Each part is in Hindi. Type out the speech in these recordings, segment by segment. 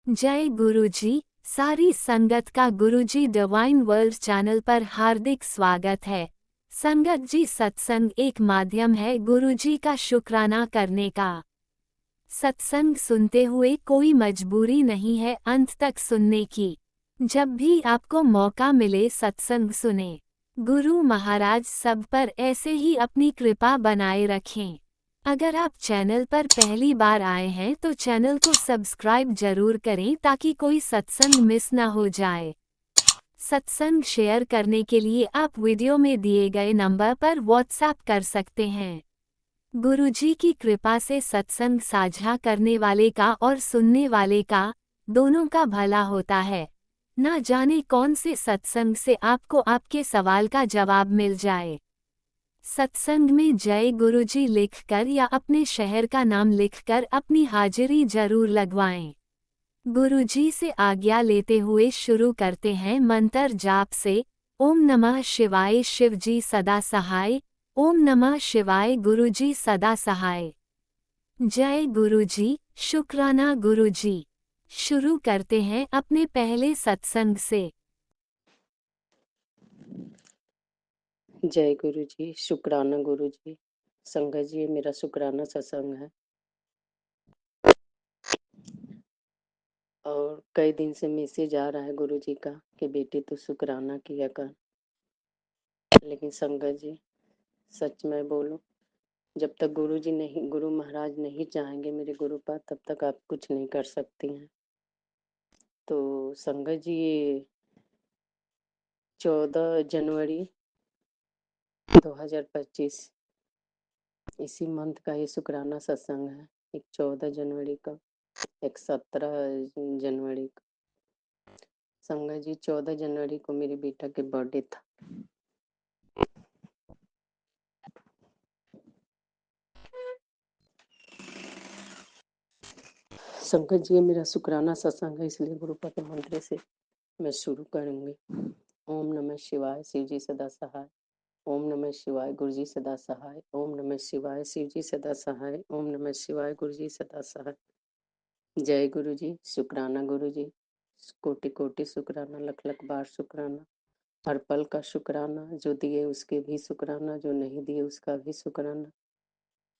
जय गुरुजी। सारी संगत का गुरुजी डिवाइन वर्ल्ड चैनल पर हार्दिक स्वागत है। संगत जी, सत्संग एक माध्यम है गुरुजी का शुक्राना करने का। सत्संग सुनते हुए कोई मजबूरी नहीं है अंत तक सुनने की। जब भी आपको मौका मिले सत्संग सुने। गुरु महाराज सब पर ऐसे ही अपनी कृपा बनाए रखें। अगर आप चैनल पर पहली बार आए हैं तो चैनल को सब्सक्राइब जरूर करें ताकि कोई सत्संग मिस ना हो जाए। सत्संग शेयर करने के लिए आप वीडियो में दिए गए नंबर पर व्हाट्सएप कर सकते हैं। गुरुजी की कृपा से सत्संग साझा करने वाले का और सुनने वाले का, दोनों का भला होता है। ना जाने कौन से सत्संग से आपको आपके सवाल का जवाब मिल जाए। सत्संग में जय गुरुजी लिखकर या अपने शहर का नाम लिखकर अपनी हाजिरी जरूर लगवाएं। गुरुजी से आज्ञा लेते हुए शुरू करते हैं मंत्र जाप से। ओम नमः शिवाय शिवजी सदा सहाय। ओम नमः शिवाय गुरुजी सदा सहाय। जय गुरुजी, शुक्राना गुरुजी। शुरू करते हैं अपने पहले सत्संग से। जय गुरु जी, शुक्राना गुरु जी। संगत जी, ये मेरा शुक्राना सत्संग है और कई दिन से मैसेज आ रहा है गुरु जी का कि बेटे तू शुक्राना किया कर। लेकिन संगत जी, सच में बोलो, जब तक गुरु महाराज नहीं चाहेंगे मेरे गुरु पास, तब तक आप कुछ नहीं कर सकती हैं। तो संगत जी, ये 14 जनवरी 2025 इसी मंथ का ये शुक्राना सत्संग है। एक 14 जनवरी का, एक 17 जनवरी का। संगत जी, 14 जनवरी को मेरे बेटा के बर्थडे था। संगत जी, ये मेरा शुक्राना सत्संग है, इसलिए गुरुपा के मंत्र से मैं शुरू करूंगी। ओम नमः शिवाय, शिव जी सदा सहाय। ओम नमः शिवाय, गुरु जी सदा सहाय। ओम नमः शिवाय, शिव जी सदा सहाय। ओम नमः शिवाय, गुरु जी सदा सहाय। जय गुरु जी, शुक्राना गुरु जी। कोटि कोटि शुक्राना, लख लख बार शुक्राना। हर पल का शुक्राना, जो दिए उसके भी शुक्राना, जो नहीं दिए उसका भी शुक्राना।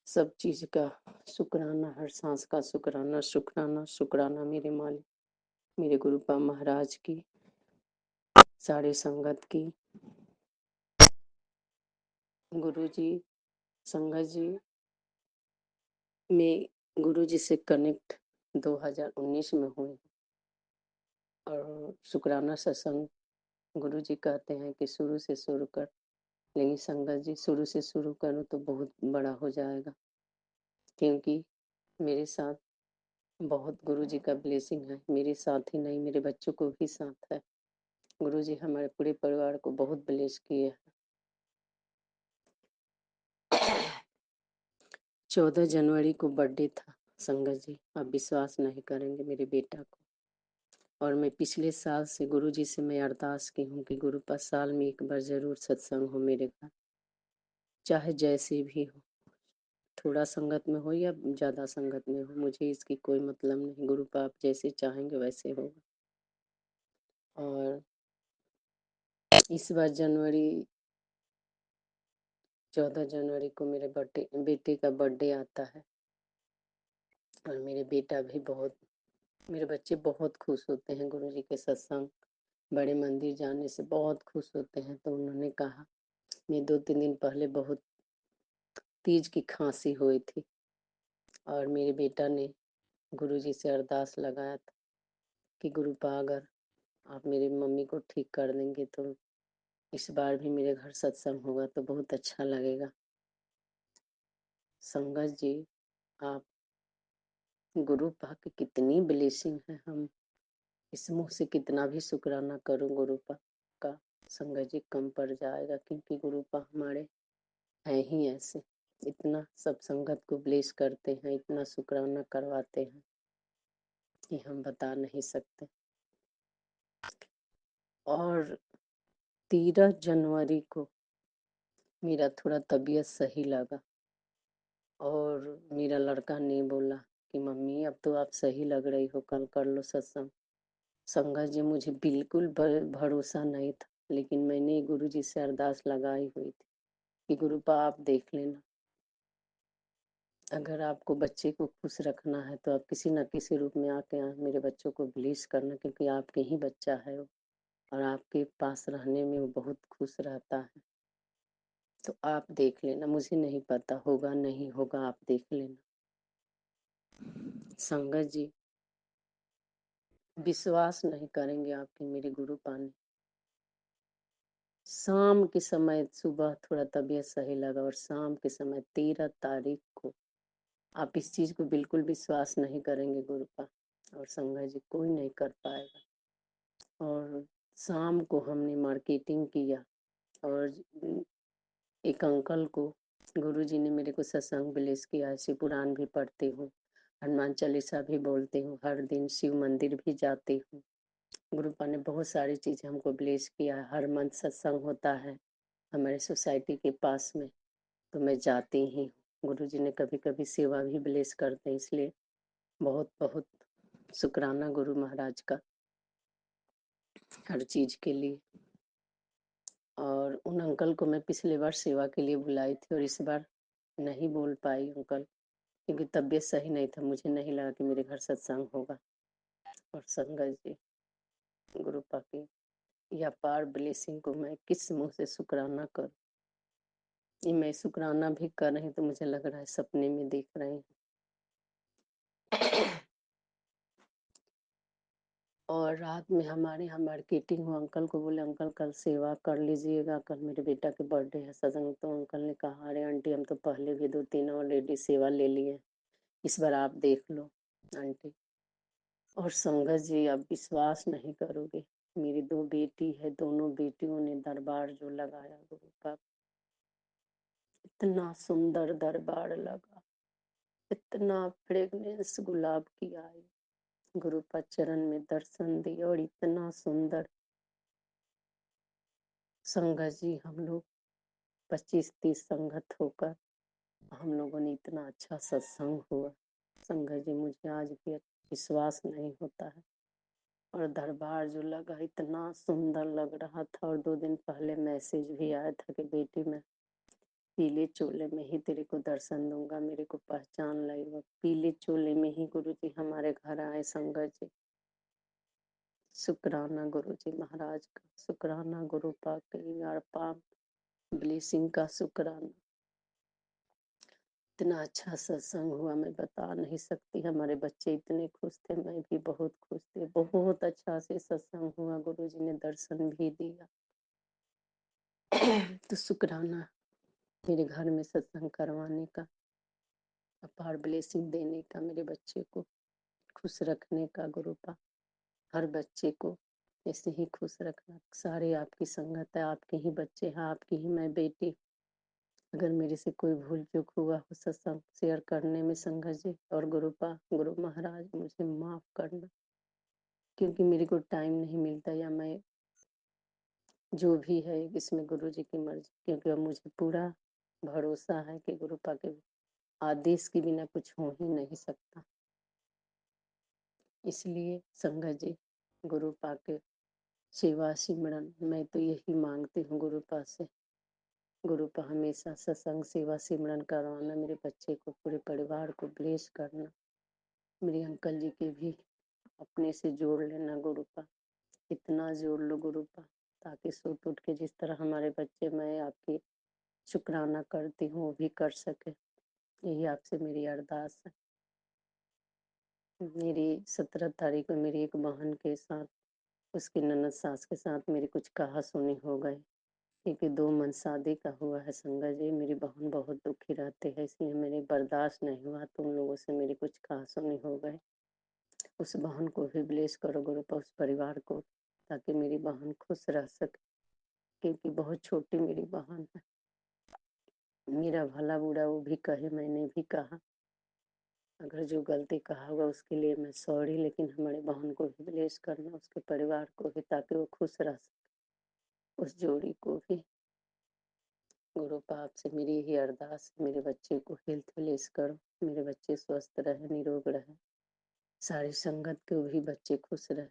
सब चीज का शुक्राना, हर सांस का शुक्राना। शुक्राना शुक्राना मेरे मालिक, मेरे गुरुपा महाराज की, सारे संगत की। गुरु जी, संगत जी, मैं गुरु जी से कनेक्ट 2019 में हुई और शुक्राना सत्संग गुरु जी कहते हैं कि शुरू से शुरू कर, लेकिन संगत जी, शुरू से शुरू करूँ तो बहुत बड़ा हो जाएगा, क्योंकि मेरे साथ बहुत गुरु जी का ब्लेसिंग है। मेरे साथ ही नहीं, मेरे बच्चों को भी साथ है। गुरु जी हमारे पूरे परिवार को बहुत ब्लेस किए हैं। 14 जनवरी को बर्थडे था संगत जी, आप विश्वास नहीं करेंगे मेरे बेटा को। और मैं पिछले साल से गुरु जी से मैं अरदास की हूँ कि गुरु पास साल में एक बार जरूर सत्संग हो मेरे घर, चाहे जैसे भी हो, थोड़ा संगत में हो या ज्यादा संगत में हो, मुझे इसकी कोई मतलब नहीं। गुरु पा आप जैसे चाहेंगे वैसे होगा। और इस बार 14 जनवरी को मेरे बेटे का बर्थडे आता है और मेरे बेटा भी बहुत, मेरे बच्चे बहुत खुश होते हैं गुरु जी के सत्संग, बड़े मंदिर जाने से बहुत खुश होते हैं। तो उन्होंने कहा, मैं 2-3 दिन पहले बहुत तीज की खांसी हुई थी और मेरे बेटा ने गुरु जी से अरदास लगाया था कि गुरुपा अगर आप मेरी मम्मी को ठीक कर देंगे तो इस बार भी मेरे घर सत्संग होगा तो बहुत अच्छा लगेगा। संगत जी, आप गुरु पा की कितनी ब्लेसिंग है, हम इस मुंह से कितना भी शुक्राना करूं गुरु पा का, संगत जी कम पड़ जाएगा, क्योंकि गुरु पा हमारे हैं ही ऐसे। इतना सब संगत को ब्लेस करते हैं, इतना शुक्राना करवाते हैं कि हम बता नहीं सकते। और 13 जनवरी को मेरा थोड़ा तबीयत सही लगा और मेरा लड़का नहीं बोला कि मम्मी अब तो आप सही लग रही हो, कल कर लो सत्संग। संगत जी मुझे बिल्कुल भरोसा नहीं था, लेकिन मैंने गुरुजी से अरदास लगाई हुई थी कि गुरुपा आप देख लेना, अगर आपको बच्चे को खुश रखना है तो आप किसी न किसी रूप में आके मेरे बच्चों को ब्लेस करना, क्योंकि आपके ही बच्चा है वो, और आपके पास रहने में वो बहुत खुश रहता है। तो आप देख लेना, मुझे नहीं पता होगा नहीं होगा, आप देख लेना। संगत जी विश्वास नहीं करेंगे आपके मेरे गुरु पाने, शाम के समय सुबह थोड़ा तबीयत सही लगा और शाम के समय 13 तारीख को, आप इस चीज को बिल्कुल विश्वास नहीं करेंगे गुरुपा, और संगत जी कोई नहीं कर पाएगा। और शाम को हमने मार्केटिंग किया, और एक अंकल को गुरुजी ने मेरे को सत्संग ब्लेस किया। शिव पुराण भी पढ़ती हूँ, हनुमान चालीसा भी बोलती हूँ, हर दिन शिव मंदिर भी जाती हूँ। गुरुपा ने बहुत सारी चीजें हमको ब्लेस किया है। हर मंथ सत्संग होता है हमारे सोसाइटी के पास में, तो मैं जाती ही हूँ। गुरुजी ने कभी कभी सेवा भी ब्लेस करते हैं, इसलिए बहुत बहुत शुक्राना गुरु महाराज का हर चीज के लिए। और उन अंकल को मैं पिछले बार सेवा के लिए बुलाई थी, और इस बार नहीं बोल पाई अंकल, क्योंकि तबीयत सही नहीं था, मुझे नहीं लगा कि मेरे घर सत्संग होगा। और संगत जी गुरुपा की या अपार ब्लेसिंग को मैं किस मुंह से शुक्राना करूं। ये मैं शुक्राना भी कर रही तो मुझे लग रहा है सपने में देख रही हूँ। और रात में हमारे यहाँ मार्केटिंग हुआ, अंकल को बोले अंकल कल सेवा कर लीजिएगा, कल मेरे बेटा के बर्थडे है सत्संग। तो अंकल ने कहा अरे आंटी हम तो पहले भी 2-3 और लेडी सेवा ले लिए, इस बार आप देख लो आंटी। और संगत जी आप विश्वास नहीं करोगे, मेरी 2 बेटी है, दोनों बेटियों ने दरबार जो लगाया गुरु का, इतना सुंदर दरबार लगा, इतना फ्रेगनेंस गुलाब की आई, गुरु का चरण में दर्शन दिए, और इतना सुंदर। संगत जी हम लोग 25-30 संगत होकर हम लोगों ने इतना अच्छा सत्संग हुआ। संगत जी मुझे आज भी विश्वास नहीं होता है। और दरबार जो लगा इतना सुंदर लग रहा था। और 2 दिन पहले मैसेज भी आया था कि बेटी मैं पीले चोले में ही तेरे को दर्शन दूंगा, मेरे को पहचान लगेगा। पीले चोले में ही गुरु जी हमारे घर आए। संगत जी शुक्राना गुरु जी महाराज का, शुक्राना गुरु पाक यार पाक ब्लेसिंग का शुक्राना। इतना अच्छा सत्संग हुआ मैं बता नहीं सकती। हमारे बच्चे इतने खुश थे, मैं भी बहुत खुश थे। बहुत अच्छा से सत्संग हुआ, गुरु जी ने दर्शन भी दिया। तो शुक्राना मेरे घर में सत्संग करवाने का, अपार ब्लेसिंग देने का, मेरे बच्चे को खुश रखने का। गुरु पा हर बच्चे को ऐसे ही खुश रखना। सारे आपकी संगत है, आपके ही बच्चे हैं, आपकी ही मैं बेटी। अगर मेरे से कोई भूल चूक हुआ हो सत्संग शेयर करने में संगत जी और गुरुपा गुरु महाराज मुझे माफ करना, क्योंकि मेरे को टाइम नहीं मिलता, या मैं जो भी है इसमें गुरु जी की मर्जी। क्योंकि अब मुझे पूरा भरोसा है कि गुरुपा के आदेश के बिना कुछ हो ही नहीं सकता। इसलिए संगत जी गुरुपा के सेवा सिमरन मैं तो यही मांगती हूँ गुरुपा से। गुरुपा हमेशा सत्संग सेवा सिमरन करवाना, मेरे बच्चे को पूरे परिवार को ब्लेस करना, मेरे अंकल जी के भी अपने से जोड़ लेना गुरुपा, इतना जोड़ लो गुरुपा ताकि सुट उठ के जिस तरह हमारे बच्चे मैं आपकी शुक्राना करती हूँ वो भी कर सके। यही आपसे मेरी अरदास है। मेरी 17 तारीख को मेरी एक बहन के साथ, उसकी ननद सास के साथ मेरी कुछ कहा सुनी हो गई, क्योंकि 2 मंथ शादी का हुआ है। संगत जी मेरी बहन बहुत दुखी रहती है, इसलिए मेरे बर्दाश्त नहीं हुआ तो उन लोगों से मेरी कुछ कहा सुनी हो गई। उस बहन को भी ब्लेस करो गुरु पर, उस परिवार को, ताकि मेरी बहन खुश रह सके, क्योंकि बहुत छोटी मेरी बहन है। मेरा भला बुरा वो भी कहे, मैंने भी कहा, अगर जो गलती कहा होगा उसके लिए मैं सॉरी, लेकिन हमारे बहन को भी ब्लेस करना, उसके परिवार को भी, ताकि वो खुश रह सके, उस जोड़ी को भी। गुरुपा आपसे मेरी यही अरदास है, मेरे बच्चे को हेल्थ ब्लेस करो, मेरे बच्चे स्वस्थ रहे, निरोग रहे, सारी संगत के भी बच्चे खुश रहे,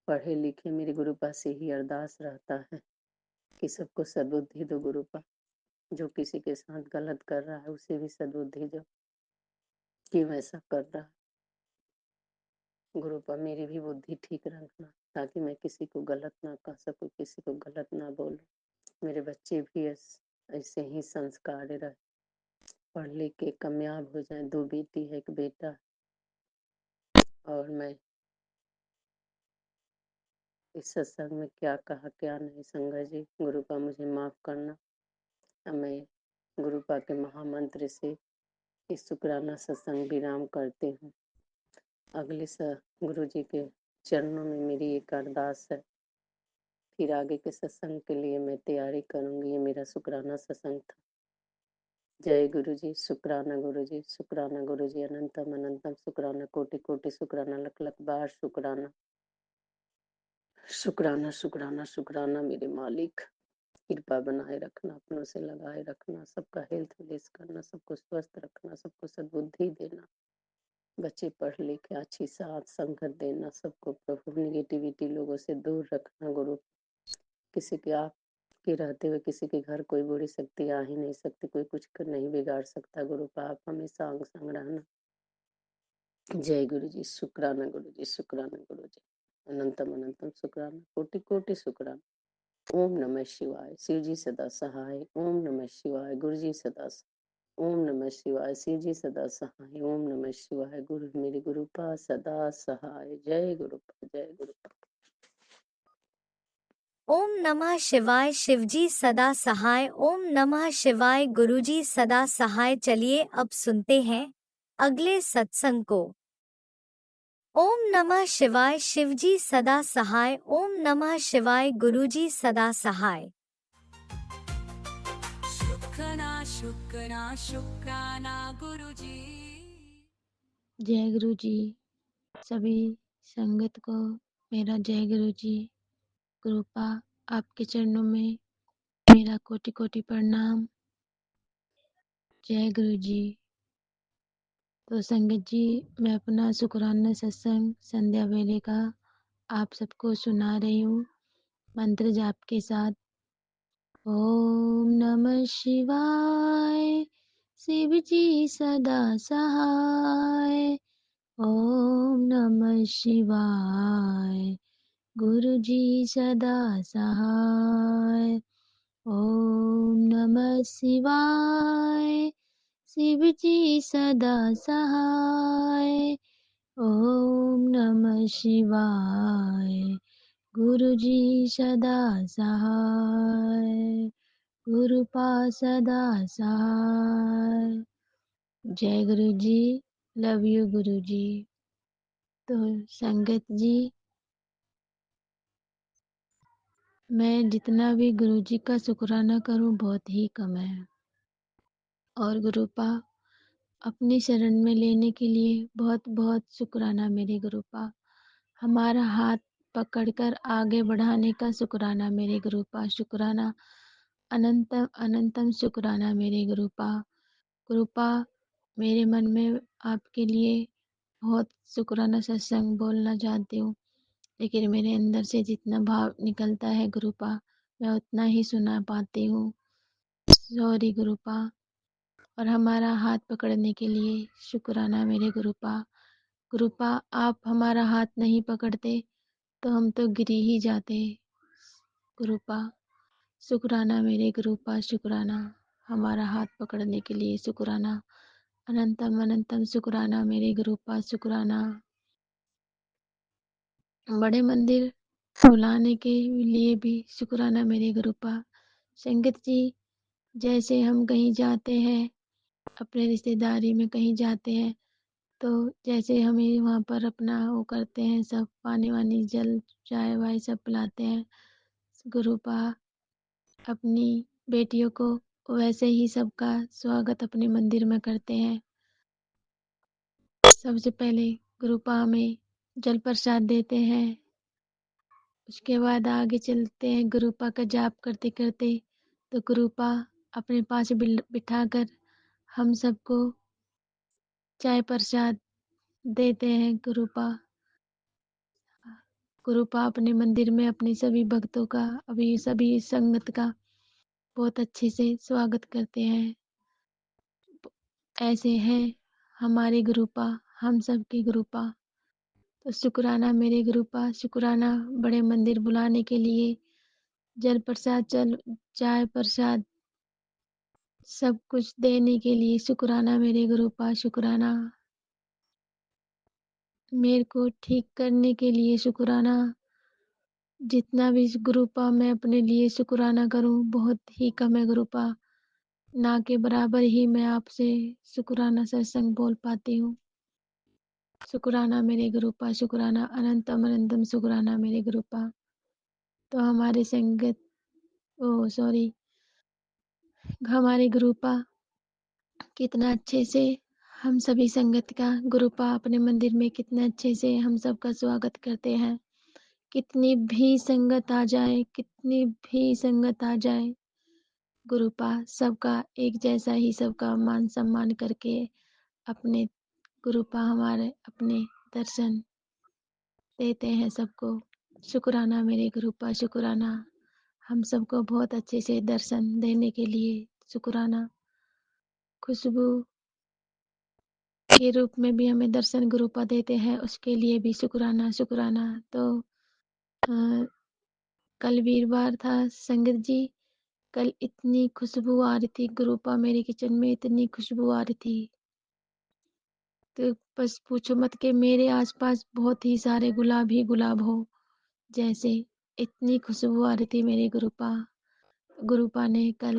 पढ़े लिखे। मेरे गुरुपा से ही अरदास रहता है कि सबको सद्बुद्धि दो गुरुपा, जो किसी के साथ गलत कर रहा है उसे भी सद्बुद्धि दो, क्यों ऐसा कर रहा है। गुरुपा मेरी भी बुद्धि ठीक रखना, ताकि मैं किसी को गलत ना कह सकूं, किसी को गलत ना बोलूं। मेरे बच्चे भी ऐसे ही संस्कार रहे, पढ़ लिख के कामयाब हो जाए। 2 बेटी है, 1 बेटा है। और मैं इस सत्संग में क्या कहा क्या नहीं, संगत जी गुरुपा मुझे माफ करना। अब मैं गुरुपा के महामंत्र से इस शुक्राना सत्संग विराम करती हूँ। अगले गुरु जी के चरणों में मेरी एक अरदास है, फिर आगे के सत्संग के लिए मैं तैयारी करूंगी। ये मेरा शुक्राना सत्संग था। जय गुरु जी, शुक्राना गुरु जी, शुक्राना गुरु जी, अनंतम अनंतम शुक्राना, कोटि कोटि शुक्राना, लख लख बार शुक्राना। शुक्राना शुक्राना शुक्राना मेरे मालिक, कृपा बनाए रखना, अपनों से लगाए रखना, सबका हेल्थ ब्लेस करना, सबको स्वस्थ रखना, सबको सद्बुद्धि देना, बच्चे पढ़ लिख के अच्छी साथ संगत देना, सबको प्रभु निगेटिविटी लोगों से दूर रखना। गुरु किसी के आप के रहते हुए किसी के घर कोई बुरी शक्ति आ ही नहीं सकती, कोई कुछ कर नहीं बिगाड़ सकता। गुरु का आप हमेशा अंग संग रहना। जय गुरु जी, शुक्राना गुरु जी, शुक्राना गुरु जी, अनंतम अनंतम शुक्राना, कोटि कोटि शुक्राना। ओम नमः शिवाय, शिव जी सदा सहाय। ओम नमः शिवाय, गुरु जी सदा सहाय। ओम नमः शिवाय, शिव जी सदा सहाय। ओम नमः शिवाय, गुरु मेरे गुरुपा सदा सहाय। जय गुरुपा, जय गुरुपा। ओम नमः शिवाय, शिवजी सदा सहाय। ओम नमः शिवाय, गुरुजी सदा सहाय। चलिए अब सुनते हैं अगले सत्संग को। ओम नमः शिवाय, शिवजी सदा सहाय। ओम नमः शिवाय, गुरुजी सदा सहाय। शुक्राना शुक्राना शुक्राना गुरुजी। जय गुरु जी। सभी संगत को मेरा जय गुरु जी। कृपा आपके चरणों में मेरा कोटि कोटि प्रणाम। जय गुरु जी। तो संगत जी, मैं अपना शुक्राना सत्संग संध्या वेले का आप सबको सुना रही हूँ मंत्र जाप के साथ। ओम नमः शिवाय, शिव जी सदा सहाय। ओम नमः शिवाय, गुरु जी सदा सहाय। ओम नमः शिवाय, शिव जी सदा सहाय। ओम नमः शिवाय, गुरु जी सदा सहाय। गुरुपा सदा सहाय। जय गुरु जी। लव यू गुरु जी। तो संगत जी, मैं जितना भी गुरु जी का शुक्राना करूं बहुत ही कम है। और गुरुपा अपनी शरण में लेने के लिए बहुत बहुत शुक्राना मेरे गुरुपा। हमारा हाथ पकड़कर आगे बढ़ाने का शुक्राना मेरे गुरुपा। शुक्राना, अनंतम अनंतम शुक्राना मेरे गुरुपा। गुरुपा मेरे मन में आपके लिए बहुत शुक्राना सत्संग बोलना चाहती हूँ, लेकिन मेरे अंदर से जितना भाव निकलता है गुरुपा, मैं उतना ही सुना पाती हूँ। सॉरी गुरुपा। और हमारा हाथ पकड़ने के लिए शुक्राना मेरे गुरुपा। गुरुपा आप हमारा हाथ नहीं पकड़ते तो हम तो गिर ही जाते। गुरुपा शुक्राना मेरे गुरुपा, शुक्राना हमारा हाथ पकड़ने के लिए शुक्राना। अनंतम अनंतम शुक्राना मेरे गुरुपा, शुक्राना। बड़े मंदिर बुलाने के लिए भी शुक्राना मेरे गुरुपा। संगत जी, जैसे हम कहीं जाते हैं, अपने रिश्तेदारी में कहीं जाते हैं, तो जैसे हमें वहाँ पर अपना वो करते हैं, सब पानी वानी जल चाय वाय सब पिलाते हैं गुरुपा अपनी बेटियों को, वैसे ही सबका स्वागत अपने मंदिर में करते हैं। सबसे पहले गुरुपा हमें जल प्रसाद देते हैं, उसके बाद आगे चलते हैं गुरुपा का जाप करते करते, तो गुरुपा अपने पास बिठाकर हम सबको चाय प्रसाद देते हैं। गुरुपा अपने मंदिर में अपने सभी भक्तों का, अभी सभी संगत का बहुत अच्छे से स्वागत करते हैं। ऐसे हैं हमारे गुरुपा, हम सब के गुरुपा। तो शुक्राना मेरे गुरुपा, शुक्राना बड़े मंदिर बुलाने के लिए, जल प्रसाद चाय प्रसाद सब कुछ देने के लिए। शुक्राना मेरे गुरुपा, शुक्राना मेरे को ठीक करने के लिए। शुक्राना जितना भी गुरुपा मैं अपने लिए शुक्राना करूं बहुत ही कम है गुरुपा, ना के बराबर ही मैं आपसे शुक्राना सत्संग बोल पाती हूँ। शुक्राना मेरे गुरुपा, शुक्राना अनंतम अनंतम शुक्राना मेरे गुरुपा। तो हमारे संगत हमारे गुरुपा कितना अच्छे से हम सभी संगत का गुरुपा अपने मंदिर में कितने अच्छे से हम सबका स्वागत करते हैं। कितनी भी संगत आ जाए, कितनी भी संगत आ जाए, गुरुपा सबका एक जैसा ही सबका मान सम्मान करके अपने गुरुपा हमारे अपने दर्शन देते हैं सबको। शुक्राना मेरे गुरुपा, शुक्राना हम सबको बहुत अच्छे से दर्शन देने के लिए। शुक्राना खुशबू के रूप में भी हमें दर्शन गुरुपा देते हैं, उसके लिए भी शुक्राना शुक्राना। तो कल वीरवार था संगत जी, कल इतनी खुशबू आ रही थी गुरुपा, मेरे किचन में इतनी खुशबू आ रही थी तो बस पूछो मत के मेरे आसपास बहुत ही सारे गुलाब ही गुलाब हो जैसे, इतनी खुशबू आ रही थी मेरे गुरुपा ने कल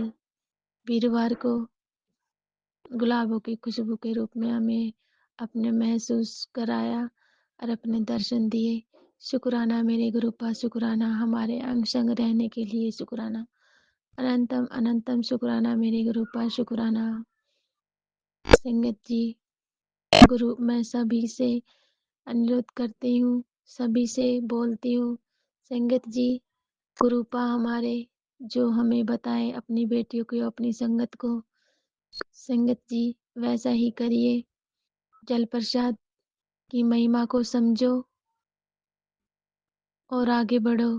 वीरवार को गुलाबों की खुशबू के रूप में हमें अपने महसूस कराया और अपने दर्शन दिए। शुक्राना मेरे गुरुपा, शुक्राना हमारे अंग संग रहने के लिए। शुक्राना अनंतम अनंतम शुक्राना मेरे गुरुपा, शुक्राना संगत जी। गुरु मैं सभी से अनुरोध करती हूँ, सभी से बोलती हूँ, संगत जी गुरुपा हमारे जो हमें बताए अपनी बेटियों को, अपनी संगत को, संगत जी वैसा ही करिए। जल प्रसाद की महिमा को समझो और आगे बढ़ो।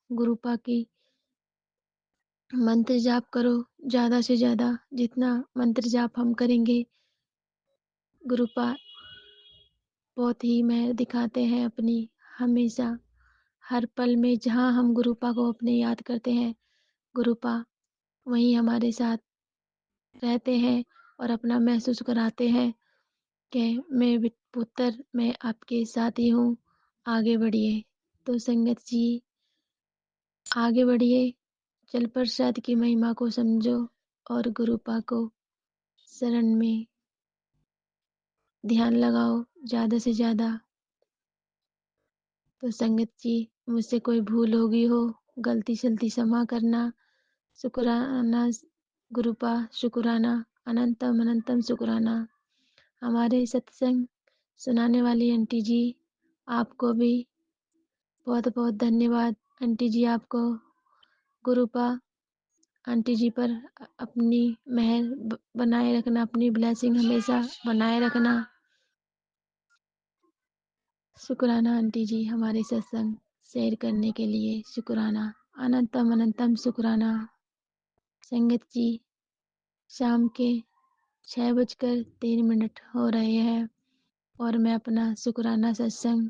गुरुपा की मंत्र जाप करो ज़्यादा से ज़्यादा, जितना मंत्र जाप हम करेंगे गुरुपा बहुत ही मेहर दिखाते हैं अपनी, हमेशा हर पल में जहाँ हम गुरुपा को अपने याद करते हैं, गुरुपा वहीं हमारे साथ रहते हैं और अपना महसूस कराते हैं कि मैं पुत्र मैं आपके साथ ही हूँ, आगे बढ़िए। तो संगत जी आगे बढ़िए, जल प्रसाद की महिमा को समझो और गुरुपा को शरण में ध्यान लगाओ ज़्यादा से ज़्यादा। तो संगत जी मुझसे कोई भूल होगी हो, गलती सलती क्षमा करना। शुक्राना गुरुपा, शुक्राना अनंतम अनंतम शुक्राना। हमारे सत्संग सुनाने वाली आंटी जी आपको भी बहुत बहुत धन्यवाद। आंटी जी आपको गुरुपा आंटी जी पर अपनी मेहर बनाए रखना, अपनी ब्लेसिंग हमेशा बनाए रखना। शुक्राना आंटी जी हमारे सत्संग शेयर करने के लिए। शुक्राना अनंतम अनंतम शुक्राना। संगत जी शाम के 6:03 हो रहे हैं और मैं अपना शुक्राना सत्संग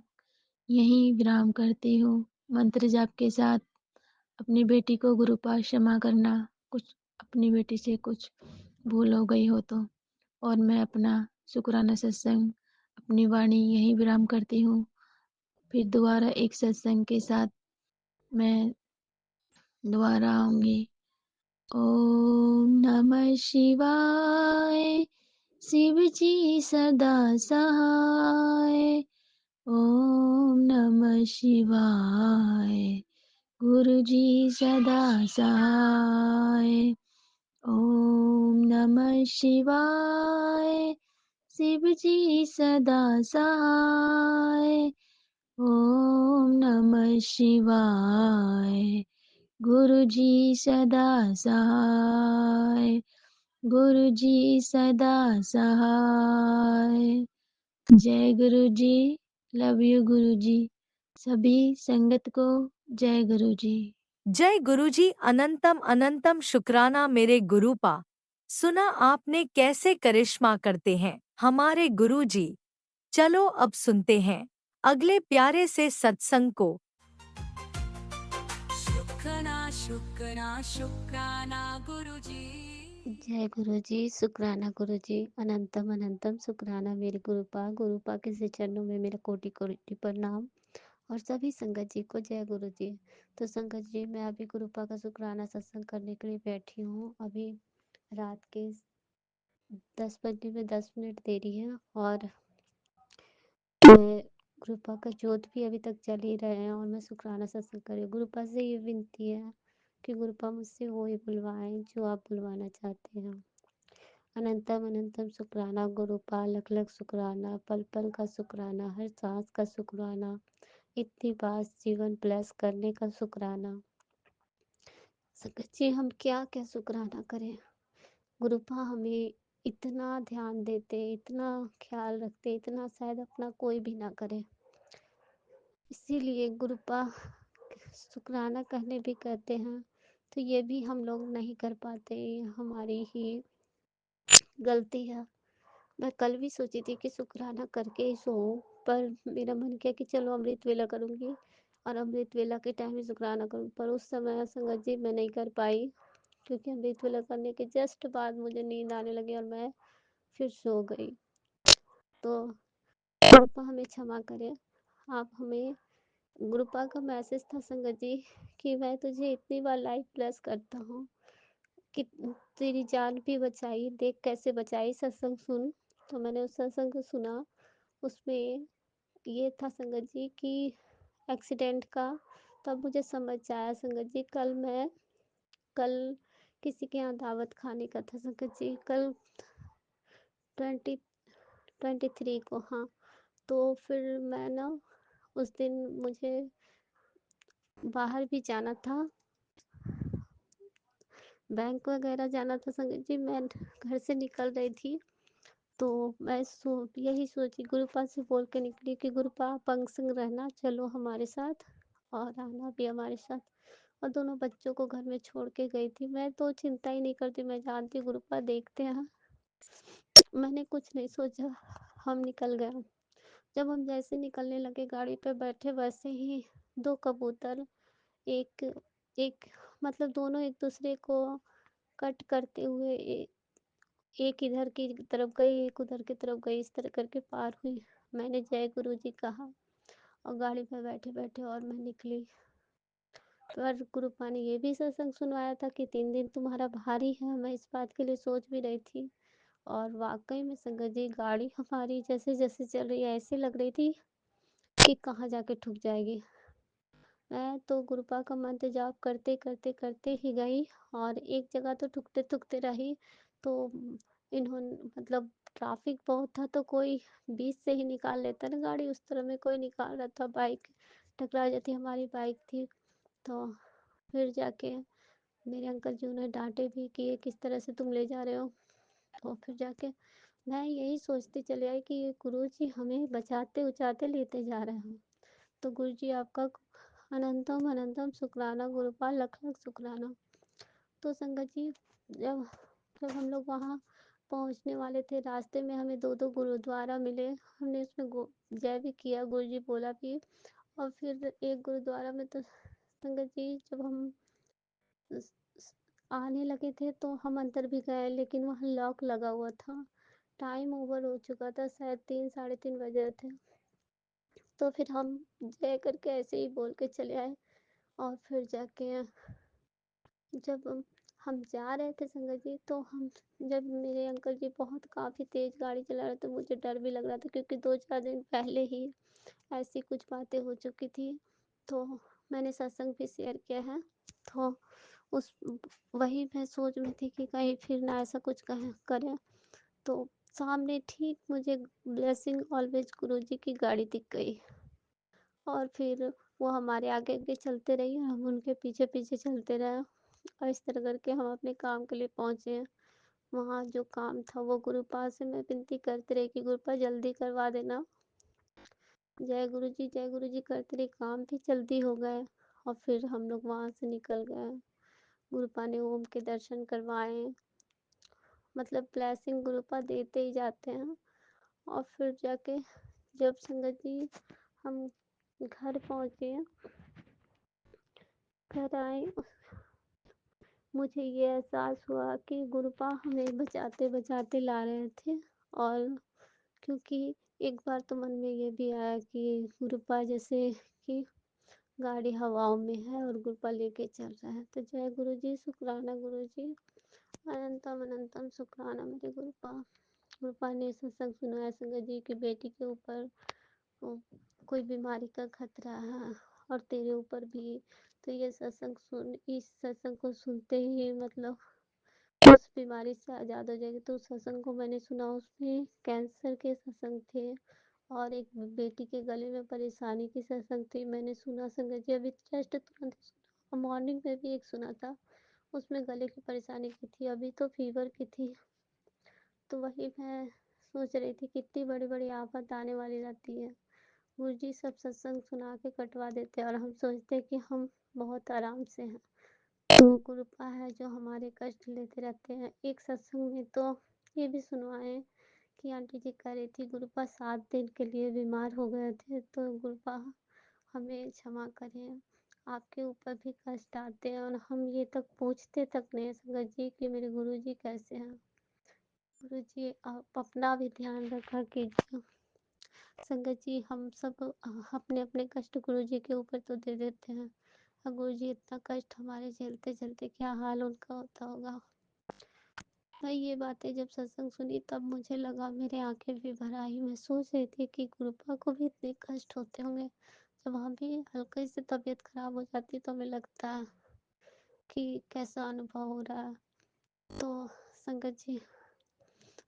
यहीं विराम करती हूँ। मंत्र जाप के साथ अपनी बेटी को गुरुपा क्षमा करना, कुछ अपनी बेटी से कुछ भूल हो गई हो तो। और मैं अपना शुक्राना सत्संग अपनी वाणी यहीं विराम करती हूँ। फिर दोबारा एक सत्संग के साथ मैं दोबारा आऊँगी। ओम नमः शिवाय, शिव जी सदा सहाय। ओम नमः शिवाय, गुरु जी सदा सहाय। ओम नमः शिवाय, शिव जी सदा सहाय। ओम नमः शिवाय, गुरुजी सदा सहाय, गुरुजी सदा सहाय। जय गुरुजी, लव यू गुरुजी। सभी संगत को जय गुरुजी। जय गुरुजी, अनंतम अनंतम शुक्राना मेरे गुरुपा। सुना आपने कैसे करिश्मा करते हैं हमारे गुरुजी। चलो अब सुनते हैं अगले प्यारे से सत्संग को। शुक्राना शुक्राना शुक्राना गुरुजी। जय गुरुजी, शुक्राना गुरुजी, अनंतम अनंतम शुक्राना मेरे गुरुपा के श्री चरणों में मेरा कोटि कोटि प्रणाम। और सभी संगत जी को जय गुरुजी। तो संगत जी, मैं अभी गुरुपा का शुक्राना सत्संग करने के लिए बैठी हूँ। अभी रात के 10 बजने में 10 मिनट देरी है और मैं गुरुपा का जोत भी अभी तक चल ही रहे हैं और मैं शुक्राना सत्संग कर रही हूँ। गुरुपा से ये विनती है कि गुरुपा मुझसे वो ही बुलवाएं जो आप बुलवाना चाहते हैं। अनंतम अनंतम शुक्राना गुरुपा, लख लख शुक्राना, पल पल का शुक्राना, हर सांस का शुक्राना, इतनी बात जीवन ब्लेस करने का शुक्राना। सच्ची हम क्या क्या शुक्राना करें। गुरुपा हमें इतना ध्यान देते, इतना ख्याल रखते, इतना शायद अपना कोई भी ना करे। इसीलिए गुरुपा शुक्राना कहने भी कहते हैं तो ये भी हम लोग नहीं कर पाते, ये हमारी ही गलती है। मैं कल भी सोची थी कि शुक्राना करके ही सोऊं, पर मेरा मन किया कि चलो अमृत वेला करूंगी और अमृत वेला के टाइम ही शुक्राना करूँ, पर उस समय संगत जी मैं नहीं कर पाई क्योंकि अमृत वेला करने के जस्ट बाद मुझे नींद आने लगी और मैं फिर सो गई। तो गुरुपा हमें क्षमा करें। आप हमें, गुरुपा का मैसेज था संगत जी कि मैं तुझे इतनी बार लाइफ ब्लेस करता हूँ कि तेरी जान भी बचाई, देख कैसे बचाई, सत्संग सुन। तो मैंने उस सत्संग को सुना। उसमें ये था संगत जी कि एक्सीडेंट का, तब मुझे समझ आया संगत जी। कल किसी के यहाँ दावत खाने का था संगत जी, कल 23 को। हाँ, तो फिर मैं ना उस दिन मुझे बाहर भी जाना था, बैंक वगैरह जाना था संगत जी। मैं घर से निकल रही थी तो मैं यही सोची, गुरुपा से बोल के निकली कि गुरुपा आप अंग संग रहना, चलो हमारे साथ और आना भी हमारे साथ। और दोनों बच्चों को घर में छोड़ के गई थी। मैं तो चिंता ही नहीं करती, मैं जानती गुरुपा देखते हैं। मैंने कुछ नहीं सोचा, हम निकल गए। जब हम जैसे निकलने लगे, गाड़ी पे बैठे, वैसे ही 2 कबूतर एक एक मतलब दोनों एक दूसरे को कट करते हुए एक इधर की तरफ गई, एक उधर की तरफ गई, इस तरह करके पार हुई। मैंने जय गुरु जी कहा और गाड़ी में बैठे बैठे और मैं निकली। पर गुरुपा ने ये भी सत्संग सुनवाया था कि 3 दिन तुम्हारा भारी है। मैं इस बात के लिए सोच भी रही थी और वाकई में संगत जी गाड़ी हमारी जैसे जैसे चल रही है ऐसे लग रही थी कि कहाँ जाके ठुक जाएगी। मैं तो गुरुपा का मंत्र जाप करते करते करते ही गई और एक जगह तो ठुकते ठुकते रही। तो इन्होंने मतलब ट्रैफिक बहुत था तो कोई बीच से ही निकाल लेता ना गाड़ी, उस तरह में कोई निकाल रहा था, बाइक टकरा जाती, हमारी बाइक थी। तो फिर जाके मेरे अंकल जी उन्हें डांटे भी कि ये किस तरह से तुम ले जा रहे हो। तो फिर जाके मैं यही सोचती चले आई कि ये गुरु जी हमें बचाते उचाते लेते जा रहे हैं। तो गुरु जी आपका अनंतम अनंतम शुक्राना गुरुपा, लख लख शुक्राना। तो संगत जी, जब जब हम लोग वहाँ पहुँचने वाले थे, रास्ते में हमें 2 गुरुद्वारा मिले। हमने उसमें जय भी किया, गुरु जी बोला भी। और फिर एक गुरुद्वारा में तो संगत जी जब हम आने लगे थे तो हम अंदर भी गए, लेकिन वहाँ लॉक लगा हुआ था। टाइम ओवर हो चुका था, शायद 3 साढ़े 3 बजे थे। तो फिर हम जय करके ऐसे ही बोल के चले आए। और फिर जाके जब हम जा रहे थे संगत जी, तो हम जब मेरे अंकल जी बहुत काफ़ी तेज़ गाड़ी चला रहे थे, मुझे डर भी लग रहा था क्योंकि 2-4 दिन पहले ही ऐसी कुछ बातें हो चुकी थी। तो मैंने सत्संग भी शेयर किया है। तो उस वही मैं सोच में थी कि कहीं फिर ना ऐसा कुछ करें। तो सामने ठीक मुझे ब्लेसिंग ऑलवेज गुरु जी की गाड़ी दिख गई और फिर वो हमारे आगे आगे चलते रही और हम उनके पीछे पीछे चलते रहे और इस तरह करके हम अपने काम के लिए पहुँचे हैं। वहाँ जो काम था वो गुरुपा से मैं विनती करती रही कि गुरुपा जल्दी करवा देना। जय गुरु जी करते रही, काम भी जल्दी हो गए और फिर हम लोग वहाँ से निकल गए। गुरुपा ने ओम के दर्शन करवाए, मतलब ब्लेसिंग गुरुपा देते ही जाते हैं। और फिर जाके जब संगत जी हम घर पहुँचे, घर आए, मुझे ये एहसास हुआ कि गुरुपा हमें बचाते बचाते ला रहे थे। और क्योंकि एक बार तो मन में ये भी आया कि गुरुपा जैसे कि गाड़ी हवाओं में है और गुरुपा लेके चल रहा है। तो जय गुरु जी, शुक्राना गुरु जी, अनंतम अनंतम शुक्राना मेरे गुरुपा। गुरुपा ने सत्संग सुनाया संगत जी की बेटी के ऊपर कोई बीमारी का खतरा है और तेरे ऊपर भी। तो ये सत्संग सुन, इस सत्संग को सुनते ही मतलब उस बीमारी से आज़ाद हो जाएगी। तो उस सत्संग को मैंने सुना, उसमें कैंसर के सत्संग थे और एक बेटी के गले में परेशानी की सत्संग थी। मैंने सुना संगत जी, अभी जस्ट तुरंत सुना। मॉर्निंग में भी एक सुना था, उसमें गले की परेशानी की थी, अभी तो फीवर की थी। तो वही मैं सोच रही थी कितनी बड़ी बड़ी आफत आने वाली रहती है। गुरु जी सब सत्संग सुना के कटवा देते हैं और हम सोचते हैं कि हम बहुत आराम से हैं। तो गुरुपा है जो हमारे कष्ट लेते रहते हैं। एक सत्संग में तो ये भी सुनवाए कि आंटी जी कह रही थी गुरुपा 7 दिन के लिए बीमार हो गए थे। तो गुरुपा हमें क्षमा करें, आपके ऊपर भी कष्ट आते हैं और हम ये तक पूछते तक नहीं संगत जी कि मेरे गुरु जी कैसे हैं। गुरु जी आप अपना भी ध्यान रखा कीजिए। संगत जी हम सब अपने अपने कष्ट गुरु जी के ऊपर तो दे देते हैं, और गुरु जी इतना कष्ट हमारे झेलते झेलते क्या हाल उनका होता होगा। मैं ये बातें जब सत्संग सुनी तब मुझे लगा, मेरे आंखें भी भर आई। मैं सोच रही थी कि गुरुपा को भी इतने कष्ट होते होंगे। जब वहाँ भी हल्की सी तबीयत खराब हो जाती तो हमें लगता है कि कैसा अनुभव हो रहा है। तो संगत जी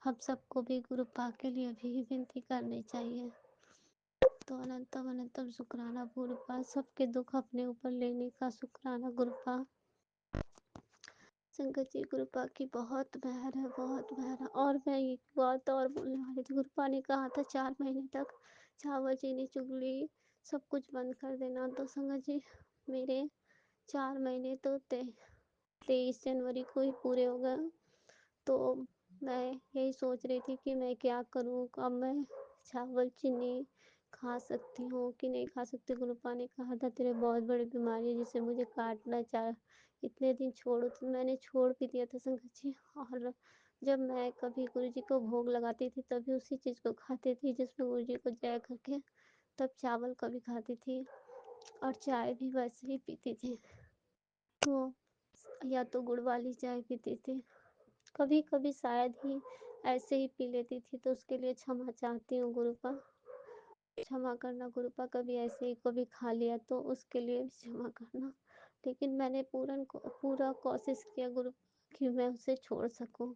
हम सबको भी गुरुपा के लिए भी विनती करनी चाहिए। तो अनंतम अनंतम शुक्राना गुरुपा, सबके दुख अपने ऊपर लेने का शुक्राना गुरुपा। संगत जी गुरुपा की बहुत मेहर है, बहुत मेहर है। और मैं एक बात और बोलने वाली थी, गुरुपा ने कहा था 4 महीने तक चावल चीनी चुगली सब कुछ बंद कर देना। तो संगत जी मेरे 4 महीने तो 23 जनवरी को ही पूरे हो गए। तो मैं यही सोच रही थी कि मैं क्या करूँ, अब मैं चावल चीनी खा सकती हूँ कि नहीं खा सकती। गुरुपा ने कहा था तेरे बहुत बड़ी बीमारी है जिसे मुझे काटना चाह, इतने दिन छोड़ो। तो मैंने छोड़ भी दिया था संगत जी। और जब मैं कभी गुरु जी को भोग लगाती थी तभी उसी चीज़ को खाती थी जिसमें गुरु जी को जय करके, तब चावल कभी खाती थी और चाय भी वैसे ही पीती थी। तो या तो गुड़ वाली चाय पीती थी, कभी कभी शायद ही ऐसे ही पी लेती थी। तो उसके लिए क्षमा चाहती हूँ गुरुपा, क्षमा करना गुरुपा। कभी ऐसे ही कभी खा लिया तो उसके लिए भी क्षमा करना। लेकिन मैंने पूरा कोशिश किया गुरुपा कि मैं उसे छोड़ सकूं,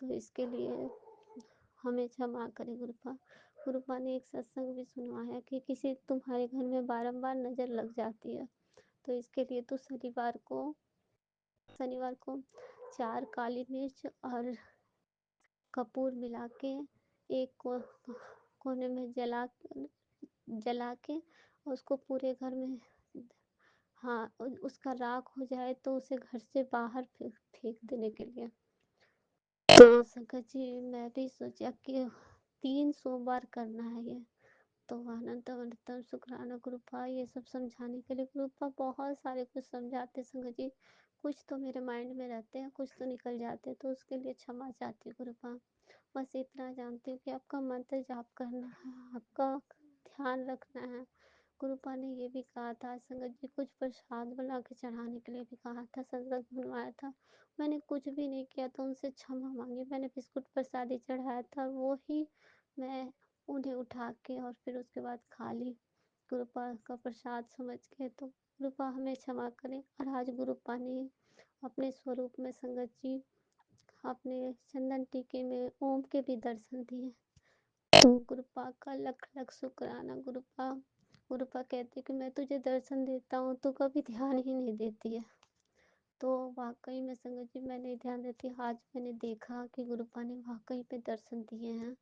तो इसके लिए हमें क्षमा करें गुरुपा। गुरुपा ने एक सत्संग भी सुनवाया कि किसी तुम्हारे घर में बारंबार नज़र लग जाती है, तो इसके लिए तो शनिवार को 4 काली मिर्च और कपूर मिला के एक कोने में जला के उसको पूरे घर में, हाँ उसका राख हो जाए तो उसे घर से बाहर फेंक देने के लिए। तो संगत जी मैं भी सोचा कि 3 सोमवार करना है ये। तो अनंतम अनंतम शुक्राना गुरुपा, ये सब समझाने के लिए गुरुपा बहुत सारे कुछ समझाते संगत जी। कुछ तो मेरे माइंड में रहते हैं, कुछ तो निकल जाते हैं, तो उसके लिए क्षमा चाहती हूँ गुरुपा। बस इतना जानती हूँ कि आपका मंत्र जाप करना है, आपका ध्यान रखना है। गुरुपा ने ये भी कहा था संगत जी, कुछ प्रसाद बना के चढ़ाने के लिए भी कहा था, संगत बनवाया था। मैंने कुछ भी नहीं किया तो उनसे क्षमा मांगी। मैंने बिस्कुट प्रसादी चढ़ाया था, वो ही मैं उन्हें उठा के और फिर उसके बाद खा ली गुरुपा का प्रसाद समझ के। तो गुरुपा हमें क्षमा करें। और आज गुरुपा ने अपने स्वरूप में संगत जी अपने चंदन टीके में ओम के भी दर्शन दिए। तो गुरुपा का लख लख शुक्राना गुरुपा। गुरुपा कहती कि मैं तुझे दर्शन देता हूँ, तू कभी ध्यान ही नहीं देती है। तो वाक़ई में संगत जी मैं नहीं ध्यान देती, आज मैंने देखा कि गुरुपा ने वाक़ई में दर्शन दिए हैं।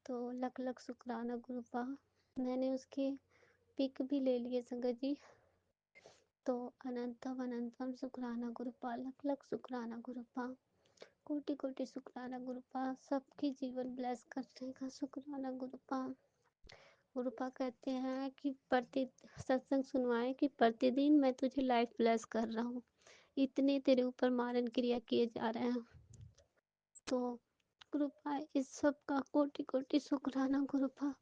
तो लख-लख शुक्राना गुरुपा। मैंने उसके पिक भी ले लिए संगत जी। तो अनंतम अनंतम शुक्राना गुरुपा, लख-लख शुक्राना गुरुपा, कोटि-कोटि शुक्राना गुरुपा, सबकी जीवन ब्लेस करने का शुक्राना गुरुपा। गुरुपा कहते हैं कि सत्संग सुनवाएं कि प्रतिदिन मैं तुझे लाइफ ब्लेस कर रहा हूँ, इतने तेरे ऊपर मारन क्रिया किए जा रहे हैं। तो गुरुपा इस सब का कोटि कोटि शुक्राना गुरुपा।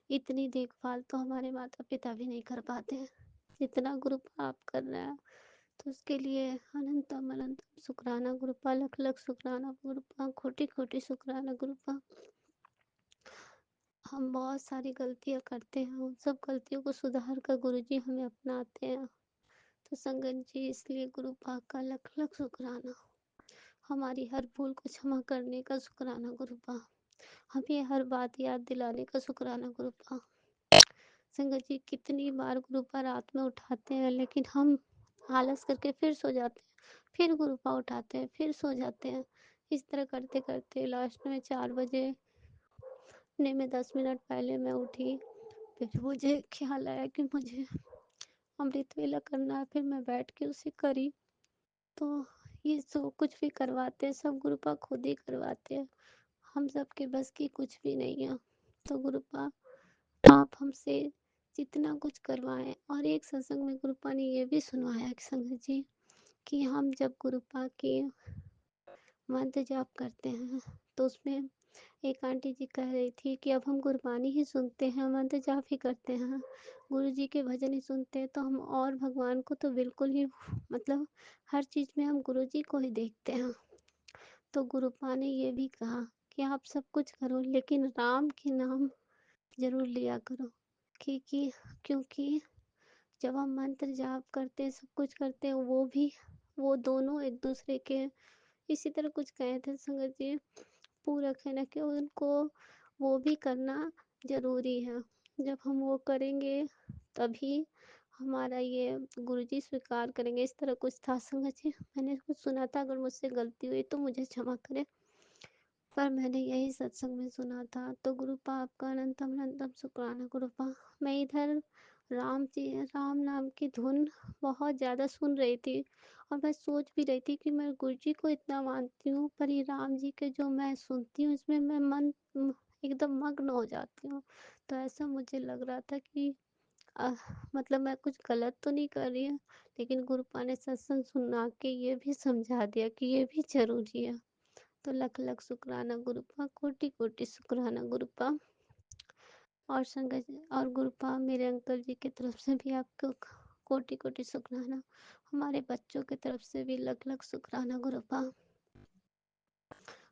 इतनी देखभाल तो हमारे माता पिता भी नहीं कर पाते हैं जितना गुरुपा आप कर रहे हैं। तो उसके लिए अनंतम अनंतम शुक्राना गुरुपा, लख लख शुक्राना गुरुपा, कोटि कोटि शुक्राना गुरुपा। हम बहुत सारी गलतियाँ करते हैं, उन सब गलतियों को सुधार कर गुरुजी हमें अपनाते हैं। तो संगत जी इसलिए गुरुपा का लख लख शुक्राना, हमारी हर भूल को क्षमा करने का शुक्राना गुरुपा, हमें हर बात याद दिलाने का शुक्राना गुरुपा। संगत जी कितनी बार गुरुपा रात में उठाते हैं, लेकिन हम आलस करके फिर सो जाते हैं, फिर गुरुपा उठाते हैं, फिर सो जाते हैं। इस तरह करते करते लास्ट में 4 बजे ने में 10 मिनट पहले मैं उठी। फिर मुझे ख्याल आया कि मुझे अमृत वेला करना है, फिर मैं बैठ के उसे करी। तो ये जो कुछ भी करवाते हैं सब गुरुपा खुद ही करवाते हैं, हम सबके बस की कुछ भी नहीं है। तो गुरुपा आप हमसे जितना कुछ करवाएं। और एक सत्संग में गुरुपा ने ये भी सुनवाया कि संगत जी कि हम जब गुरुपा के मंत्र जाप करते हैं तो उसमें एक आंटी जी कह रही थी कि अब हम गुरबानी ही सुनते हैं, मंत्र जाप ही करते हैं, गुरु जी के भजन ही सुनते हैं, तो हम और भगवान को तो बिल्कुल ही मतलब हर चीज़ में हम गुरु जी को ही देखते हैं। तो गुरुपा ने ये भी कहा कि आप सब कुछ करो लेकिन राम के नाम जरूर लिया करो, क्योंकि जब हम मंत्र जाप करते सब कुछ करते हैं वो दोनों एक दूसरे के इसी तरह कुछ कहे थे संगत जी, पूरक है ना, कि उनको वो भी करना ज़रूरी है। जब हम वो करेंगे तभी हमारा ये गुरुजी स्वीकार करेंगे। इस तरह कुछ था संगत जी, मैंने कुछ सुना था, अगर मुझसे गलती हुई तो मुझे क्षमा करें, पर मैंने यही सत्संग में सुना था। तो गुरुपा आपका अनंतम अनंतम शुक्राना गुरुपा। मैं इधर राम नाम की धुन बहुत ज़्यादा सुन रही थी और मैं सोच भी रही थी कि मैं गुरुजी को इतना मानती हूँ, पर ये राम जी के जो मैं सुनती हूँ इसमें मैं एकदम मग्न हो जाती हूँ। तो ऐसा मुझे लग रहा था कि मतलब मैं कुछ गलत तो नहीं कर रही हूँ, लेकिन गुरुपा ने सत्संग सुना के ये भी समझा दिया कि ये भी जरूरी है। तो लख लख शुक्राना गुरुपा, कोटि कोटि शुक्राना गुरुपा। और संगत और गुरुपा मेरे अंकल जी की तरफ से भी आपको कोटि कोटि शुक्राना, हमारे बच्चों की तरफ से भी लख लख शुक्राना गुरुपा।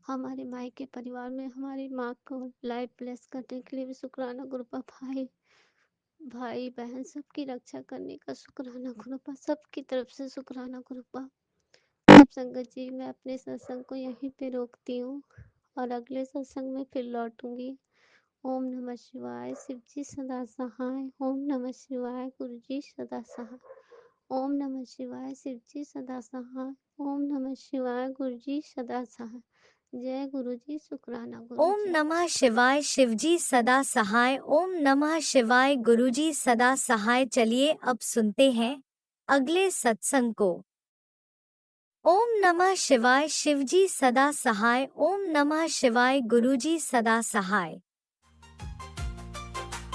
हमारे माई के परिवार में हमारी माँ को लाइफ ब्लेस करने के लिए भी शुक्राना गुरुपा। भाई बहन सबकी रक्षा करने का शुक्राना गुरुपा, सबकी तरफ से शुक्राना गुरुपा। अब संगत जी मैं अपने सत्संग को यहीं पे रोकती हूँ और अगले सत्संग में फिर लौटूंगी। ओम नमः शिवाय, शिव जी सदा सहाय। ओम नमः शिवाय, गुरु जी सदा सहाय। ओम नमः शिवाय, शिव जी सदा सहाय। ओम नमः शिवाय, गुरु जी सदा सहाय। जय गुरु जी, शुक्राना गुरु ओम जी। नमः शिवाय, शिवजी सदा सहाय। ओम नमः शिवाय, गुरुजी सदा सहाय। चलिए अब सुनते हैं अगले सत्संग को। ओम नमः शिवाय, शिवजी सदा सहाय। ओम नमः शिवाय, गुरुजी सदा सहाय।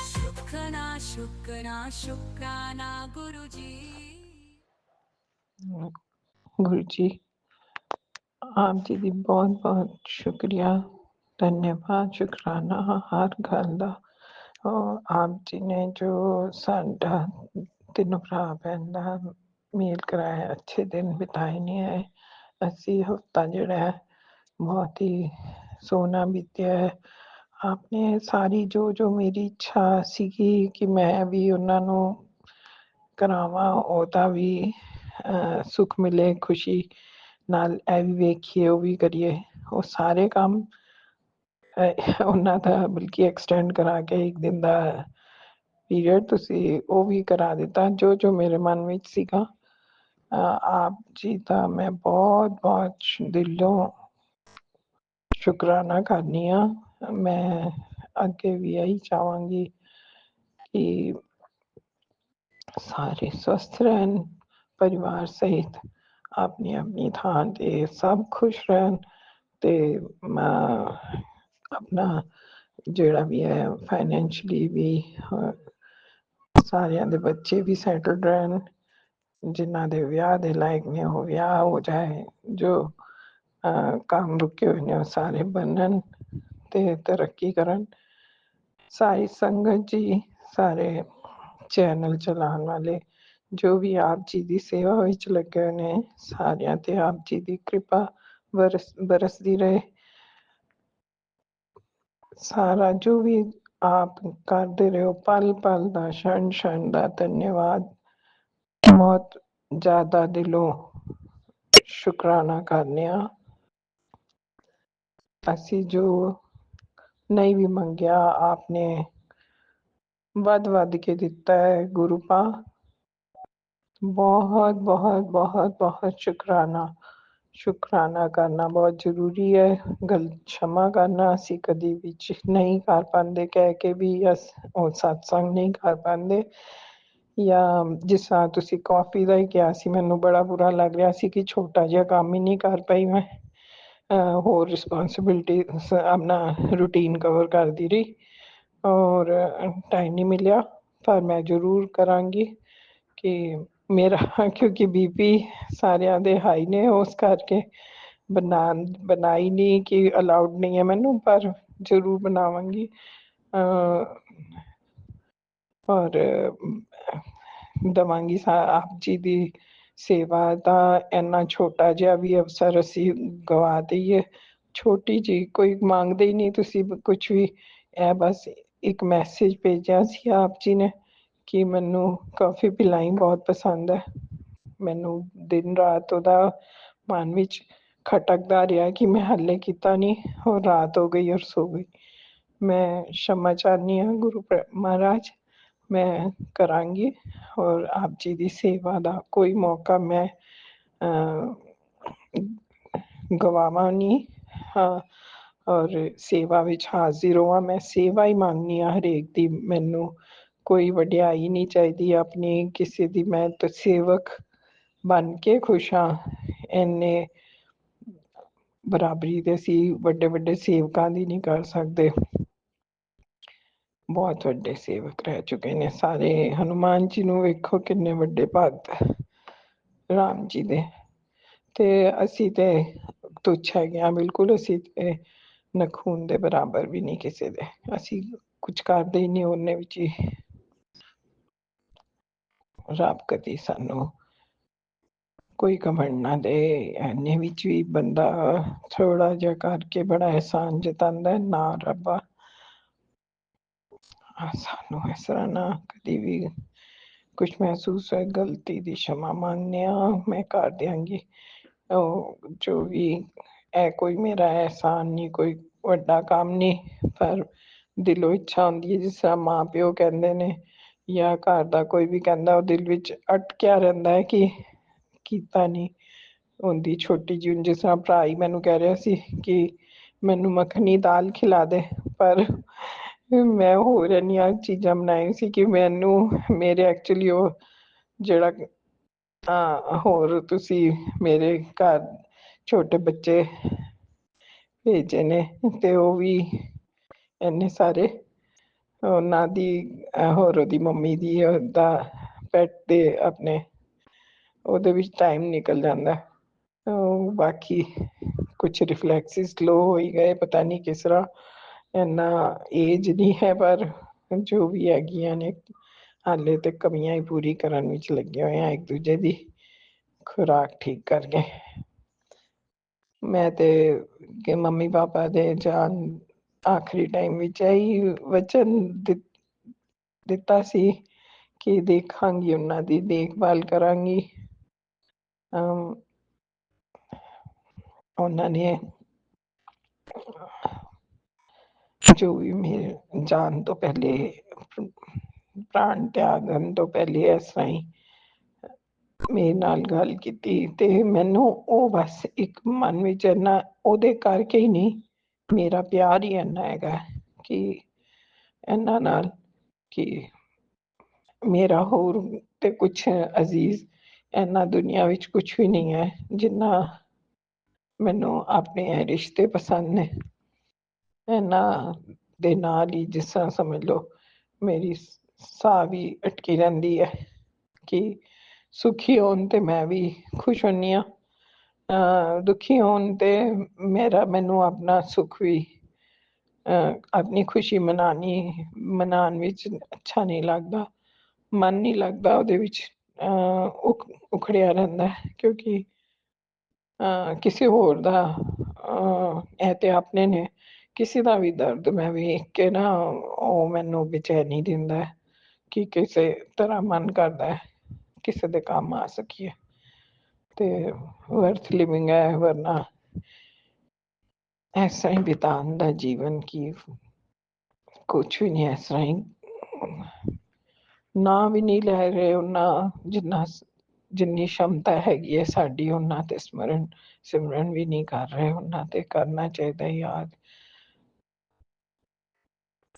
शुक्राना शुक्राना शुक्राना गुरुजी। गुरु जी आप जी ਦੀ बहुत बहुत शुक्रिया, धन्यवाद, शुक्राना हर गल दा। और आप जी ने जो साडा तीनों भरा भैन दा मेल कराया, अच्छे दिन बिताए ने है। असी हफ्ता जिहड़ा है बहुत ही सोहना बीतिया है। आपने सारी जो मेरी इच्छा सीगी कि मैं भी उन्हां नूं करावां, ओहदा भी सुख मिले, खुशी नाल ਇਹ ਵੀ ਵੇਖੀਏ ਉਹ ਵੀ ਕਰੀਏ। ਉਹ ਸਾਰੇ ਕੰਮ ਉਹਨਾਂ ਦਾ ਬਲਕਿ ਐਕਸਟੈਂਡ ਕਰਾ ਕੇ ਇੱਕ ਦਿਨ ਦਾ ਪੀਰੀਅਡ ਤੁਸੀਂ ਉਹ ਵੀ ਕਰਾ ਦਿੱਤਾ ਜੋ ਜੋ ਮੇਰੇ ਮਨ ਵਿੱਚ ਸੀਗਾ। ਆਪ ਜੀ ਦਾ ਮੈਂ ਬਹੁਤ ਦਿਲੋਂ ਸ਼ੁਕਰਾਨਾ ਕਰਦੀ ਹਾਂ। ਮੈਂ ਅੱਗੇ ਵੀ ਇਹੀ ਚਾਹਾਂਗੀ ਕਿ ਸਾਰੇ ਸਵਸਥ ਰਹਿਣ, ਪਰਿਵਾਰ ਸਹਿਤ ਆਪਣੀ ਆਪਣੀ ਥਾਂ ਤੇ ਸਭ ਖੁਸ਼ ਰਹਿਣ ਤੇ ਆਪਣਾ ਜਿਹੜਾ ਵੀ ਹੈ ਫਾਈਨੈਂਸ਼ਲੀ ਵੀ ਸਾਰਿਆਂ ਦੇ ਬੱਚੇ ਵੀ ਸੈਟਲਡ ਰਹਿਣ, ਜਿਨ੍ਹਾਂ ਦੇ ਵਿਆਹ ਦੇ ਲਾਇਕ ਨੇ ਉਹ ਵਿਆਹ ਹੋ ਜਾਏ, ਜੋ ਕੰਮ ਰੁਕੇ ਹੋਏ ਨੇ ਉਹ ਸਾਰੇ ਬਣਨ ਤੇ ਤਰੱਕੀ ਕਰਨ। ਸਾਰੀ ਸੰਗਤ ਜੀ, ਸਾਰੇ ਚੈਨਲ ਚਲਾਉਣ ਵਾਲੇ ਜੋ ਵੀ ਆਪ ਜੀ ਦੀ ਸੇਵਾ ਵਿੱਚ ਲੱਗੇ ਹੋਏ ਨੇ, ਸਾਰਿਆਂ ਤੇ ਆਪ ਜੀ ਦੀ ਕਿਰਪਾ ਬਰਸਦੀ ਰਹੇ। ਸਾਰਾ ਜੋ ਵੀ ਆਪ ਕਰਦੇ ਰਹੇ ਹੋ ਪਲ ਪਲ ਦਾ, क्षण क्षण ਦਾ ਧੰਨਵਾਦ। ਬਹੁਤ ਜ਼ਿਆਦਾ ਦਿਲੋਂ ਸ਼ੁਕਰਾਨਾ ਕਰਨੇ ਆ। ਅਸੀਂ ਜੋ ਨਹੀਂ ਵੀ ਮੰਗਿਆ ਆਪਨੇ ਵੱਧ ਕੇ ਦਿੱਤਾ ਹੈ। ਗੁਰੂ ਪਾ ਬਹੁਤ ਸ਼ੁਕਰਾਨਾ ਕਰਨਾ ਬਹੁਤ ਜ਼ਰੂਰੀ ਹੈ। क्षमा ਕਰਨਾ, ਅਸੀਂ ਕਦੀ ਵਿੱਚ ਨਹੀਂ ਕਰ ਪਾਉਂਦੇ ਕਹਿ ਕੇ ਵੀ ਉਹ ਸਤਸੰਗ ਨਹੀਂ ਕਰ ਪਾਉਂਦੇ। ਜਾਂ ਜਿਸ ਤਰ੍ਹਾਂ ਤੁਸੀਂ ਕਾਫੀ ਦਾ ਹੀ ਕਿਹਾ ਸੀ, ਮੈਨੂੰ ਬੜਾ ਬੁਰਾ ਲੱਗ ਰਿਹਾ ਸੀ ਕਿ ਛੋਟਾ ਜਿਹਾ ਕੰਮ ਹੀ ਨਹੀਂ ਕਰ ਪਾਈ ਮੈਂ। ਹੋਰ ਰਿਸਪੋਂਸਿਬਿਲਿਟੀ ਆਪਣਾ ਰੂਟੀਨ ਕਵਰ ਕਰਦੀ ਰਹੀ ਔਰ ਟਾਈਮ ਨਹੀਂ ਮਿਲਿਆ, ਪਰ ਮੈਂ ਜ਼ਰੂਰ ਕਰਾਂਗੀ ਕਿ ਮੇਰਾ ਕਿਉਂਕਿ ਬੀਪੀ ਸਾਰਿਆਂ ਦੇ ਹਾਈ ਨੇ, ਉਸ ਕਰਕੇ ਬਣਾਈ ਨਹੀਂ ਕਿ ਅਲਾਉਡ ਨਹੀਂ ਹੈ ਮੈਨੂੰ, ਪਰ ਜ਼ਰੂਰ ਬਣਾਵਾਂਗੀ। ਔਰ ਦੇਵਾਂਗੀ ਆਪ ਜੀ ਦੀ ਸੇਵਾ ਦਾ ਇੰਨਾ ਛੋਟਾ ਜਿਹਾ ਵੀ ਅਵਸਰ ਅਸੀਂ ਗਵਾ ਦਈਏ। ਛੋਟੀ ਜਿਹੀ ਕੋਈ ਮੰਗਦੇ ਹੀ ਨਹੀਂ ਤੁਸੀਂ ਕੁਛ ਵੀ, ਇਹ ਬਸ ਇੱਕ ਮੈਸੇਜ ਭੇਜਿਆ ਸੀ ਆਪ ਜੀ ਨੇ ਕਿ ਮੈਨੂੰ ਕਾਫੀ ਪਿਲਾਈ ਬਹੁਤ ਪਸੰਦ ਹੈ। ਮੈਨੂੰ ਦਿਨ ਰਾਤ ਉਹਦਾ ਮਨ ਵਿੱਚ ਖਟਕਦਾ ਰਿਹਾ ਕਿ ਮੈਂ ਹਾਲੇ ਕੀਤਾ ਨਹੀਂ ਔਰ ਰਾਤ ਹੋ ਗਈ ਔਰ ਸੋ ਗਈ। ਮੈਂ क्षमा ਚਾਹੁੰਦੀ ਹਾਂ ਗੁਰੂ ਮਹਾਰਾਜ, ਮੈਂ ਕਰਾਂਗੀ ਔਰ ਆਪ ਜੀ ਦੀ ਸੇਵਾ ਦਾ ਕੋਈ ਮੌਕਾ ਮੈਂ ਗਵਾਵਾਂ ਨਹੀਂ। ਹਾਂ, ਔਰ ਸੇਵਾ ਵਿੱਚ ਹਾਜ਼ਰ ਹੋਵਾਂ। ਮੈਂ ਸੇਵਾ ਹੀ ਮੰਗਨੀ ਆ ਹਰੇਕ ਦੀ, ਮੈਨੂੰ ਕੋਈ ਵਡਿਆਈ ਨਹੀਂ ਚਾਹੀਦੀ ਆਪਣੀ ਕਿਸੇ ਦੀ। ਮੈਂ ਤਾਂ ਸੇਵਕ ਬਣ ਕੇ ਖੁਸ਼ ਹਾਂ। ਇੰਨੇ ਬਰਾਬਰੀ ਦੇ ਅਸੀਂ ਵੱਡੇ ਸੇਵਕਾਂ ਦੀ ਨਹੀਂ ਕਰ ਸਕਦੇ। ਬਹੁਤ ਵੱਡੇ ਸੇਵਕ ਰਹਿ ਚੁੱਕੇ ਨੇ ਸਾਰੇ। ਹਨੂੰਮਾਨ ਜੀ ਨੂੰ ਵੇਖੋ ਕਿੰਨੇ ਵੱਡੇ ਭਗਤ, ਰਾਮ ਜੀ ਦੇ, ਤੇ ਅਸੀਂ ਤੇ ਤੁੱਛ ਹੈਗੇ ਹਾਂ ਬਿਲਕੁਲ। ਅਸੀਂ ਤੇ ਨਖੂਨ ਦੇ ਬਰਾਬਰ ਵੀ ਨਹੀਂ ਕਿਸੇ ਦੇ, ਅਸੀਂ ਕੁਝ ਕਰਦੇ ਹੀ ਨਹੀਂ ਉਹਨੇ ਵਿੱਚ ਹੀ। ਰੱਬ ਕਦੀ ਸਾਨੂੰ ਕੋਈ ਘਮੰਡ ਨਾ ਦੇ। ਇੰਨੇ ਵਿੱਚ ਵੀ ਬੰਦਾ ਥੋੜਾ ਜਿਹਾ ਕਰਕੇ ਬੜਾ ਅਹਿਸਾਨ ਜਤਾਉਂਦਾ। ਨਾ ਰੱਬਾ ਸਾਨੂੰ ਇਸ ਤਰ੍ਹਾਂ ਨਾ ਕਦੀ ਵੀ ਕੁਛ ਮਹਿਸੂਸ ਹੋਏ, ਗਲਤੀ ਦੀ क्षमा ਮੰਗਦੇ ਹਾਂ। ਮੈਂ ਕਰ ਦਿਆਂਗੀ ਉਹ ਜੋ ਵੀ। ਇਹ ਕੋਈ ਮੇਰਾ ਅਹਿਸਾਨ ਨਹੀਂ, ਕੋਈ ਵੱਡਾ ਕੰਮ ਨਹੀਂ, ਪਰ ਦਿਲੋਂ ਇੱਛਾ ਹੁੰਦੀ ਹੈ। ਜਿਸ ਤਰ੍ਹਾਂ ਮਾਂ ਪਿਓ ਕਹਿੰਦੇ ਨੇ ਜਾਂ ਘਰ ਦਾ ਕੋਈ ਵੀ ਕਹਿੰਦਾ, ਉਹ ਦਿਲ ਵਿੱਚ ਅਟਕਿਆ ਰਹਿੰਦਾ ਹੈ ਕਿ ਕੀਤਾ ਨਹੀਂ। ਹੁੰਦੀ ਛੋਟੀ ਜਿਹੀ, ਜਿਸ ਤਰ੍ਹਾਂ ਭਰਾ ਹੀ ਮੈਨੂੰ ਕਹਿ ਰਿਹਾ ਸੀ ਕਿ ਮੈਨੂੰ ਮੱਖਣੀ ਦਾਲ ਖਿਲਾ ਦੇ, ਪਰ ਮੈਂ ਹੋਰ ਇੰਨੀਆਂ ਚੀਜ਼ਾਂ ਬਣਾਈ ਸੀ ਕਿ ਮੈਨੂੰ ਮੇਰੇ ਐਕਚੁਅਲੀ ਉਹ ਜਿਹੜਾ ਹੋਰ ਤੁਸੀਂ ਮੇਰੇ ਘਰ ਛੋਟੇ ਬੱਚੇ ਭੇਜੇ ਨੇ ਤੇ ਉਹ ਵੀ ਇੰਨੇ ਸਾਰੇ ਉਹਨਾਂ ਦੀ ਹੋਰ ਉਹਦੀ ਮੰਮੀ ਦੀ ਉਹਦਾ ਪੈਟ ਦੇ ਆਪਣੇ ਉਹਦੇ ਵਿੱਚ ਟਾਈਮ ਨਿਕਲ ਜਾਂਦਾ। ਬਾਕੀ ਕੁਛ ਰਿਫਲੈਕਸਿਸ ਲੋ ਹੋ ਹੀ ਗਏ, ਪਤਾ ਨਹੀਂ ਕਿਸ ਤਰ੍ਹਾਂ। ਇੰਨਾ ਏਜ ਨਹੀਂ ਹੈ, ਪਰ ਜੋ ਵੀ ਹੈਗੀਆਂ ਨੇ ਹਾਲੇ ਤੇ ਕਮੀਆਂ ਹੀ ਪੂਰੀ ਕਰਨ ਵਿੱਚ ਲੱਗੇ ਹੋਏ ਆ, ਇੱਕ ਦੂਜੇ ਦੀ ਖੁਰਾਕ ਠੀਕ ਕਰਕੇ। ਮੈਂ ਤੇ ਮੰਮੀ ਪਾਪਾ ਦੇ ਜਾਨ ਆਖਰੀ ਟਾਈਮ ਵਿੱਚ ਇਹੀ ਵਚਨ ਦਿੱਤਾ ਸੀ ਕਿ ਦੇਖਾਂਗੀ, ਉਹਨਾਂ ਦੀ ਦੇਖਭਾਲ ਕਰਾਂਗੀ। ਉਹਨਾਂ ਨੇ ਜੋ ਵੀ ਮੇਰੇ ਜਾਣ ਤੋਂ ਪਹਿਲੇ ਪ੍ਰਾਣ ਤਿਆਗਣ ਤੋਂ ਪਹਿਲੇ ਇਸ ਤਰ੍ਹਾਂ ਹੀ ਮੇਰੇ ਨਾਲ ਗੱਲ ਕੀਤੀ ਤੇ ਮੈਨੂੰ ਉਹ ਬਸ ਇੱਕ ਮਨ ਵਿੱਚ ਇੰਨਾ ਉਹਦੇ ਕਰਕੇ ਹੀ ਨਹੀਂ, ਮੇਰਾ ਪਿਆਰ ਹੀ ਇੰਨਾ ਹੈਗਾ ਕਿ ਇਹਨਾਂ ਨਾਲ ਕਿ ਮੇਰਾ ਹੋਰ ਤੇ ਕੁਛ ਅਜ਼ੀਜ਼ ਇਹਨਾਂ ਦੁਨੀਆ ਵਿੱਚ ਕੁਛ ਵੀ ਨਹੀਂ ਹੈ ਜਿੰਨਾ ਮੈਨੂੰ ਆਪਣੇ ਇਹ ਰਿਸ਼ਤੇ ਪਸੰਦ ਨੇ। ਇਹਨਾਂ ਦੇ ਨਾਲ ਹੀ ਜਿਸ ਤਰ੍ਹਾਂ ਸਮਝ ਲਓ ਮੇਰੀ ਸਾਹ ਵੀ ਅਟਕੀ ਰਹਿੰਦੀ ਹੈ ਕਿ ਸੁਖੀ ਹੋਣ ਤੇ ਮੈਂ ਵੀ ਖੁਸ਼ ਹੁੰਦੀ ਹਾਂ, ਦੁਖੀ ਹੋਣ ਤੇ ਮੈਨੂੰ ਆਪਣਾ ਸੁੱਖ ਵੀ ਆਪਣੀ ਖੁਸ਼ੀ ਮਨਾਉਣ ਵਿੱਚ ਅੱਛਾ ਨਹੀਂ ਲੱਗਦਾ, ਮਨ ਨਹੀਂ ਲੱਗਦਾ ਉਹਦੇ ਵਿੱਚ, ਉਖੜਿਆ ਰਹਿੰਦਾ ਕਿਉਂਕਿ ਕਿਸੇ ਹੋਰ ਦਾ ਇਹ ਤੇ ਆਪਣੇ ਨੇ, ਕਿਸੇ ਦਾ ਵੀ ਦਰਦ ਮੈਂ ਵੇਖ ਕੇ ਨਾ ਉਹ ਮੈਨੂੰ ਬੇਚੈਨੀ ਦਿੰਦਾ ਕਿ ਕਿਸੇ ਤਰ੍ਹਾਂ ਮਨ ਕਰਦਾ ਕਿਸੇ ਦੇ ਕੰਮ ਆ ਸਕੀਏ ਤੇ ਵਰਥ ਲਿਵਿੰਗ ਹੈ, ਵਰਨਾ ਇਸ ਤਰ੍ਹਾਂ ਹੀ ਬਿਤਾਉਣ ਦਾ ਜੀਵਨ ਕੀ ਕੁਛ ਵੀ ਨਹੀਂ, ਇਸ ਤਰ੍ਹਾਂ ਹੀ ਨਾ ਵੀ ਨਹੀਂ ਲੈ ਰਹੇ ਉਹਨਾਂ ਜਿੰਨੀ क्षमता ਹੈਗੀ ਹੈ ਸਾਡੀ ਉਹਨਾਂ ਤੇ ਸਿਮਰਨ ਵੀ ਨਹੀਂ ਕਰ ਰਹੇ, ਉਹਨਾਂ ਤੇ ਕਰਨਾ ਚਾਹੀਦਾ ਯਾਦ।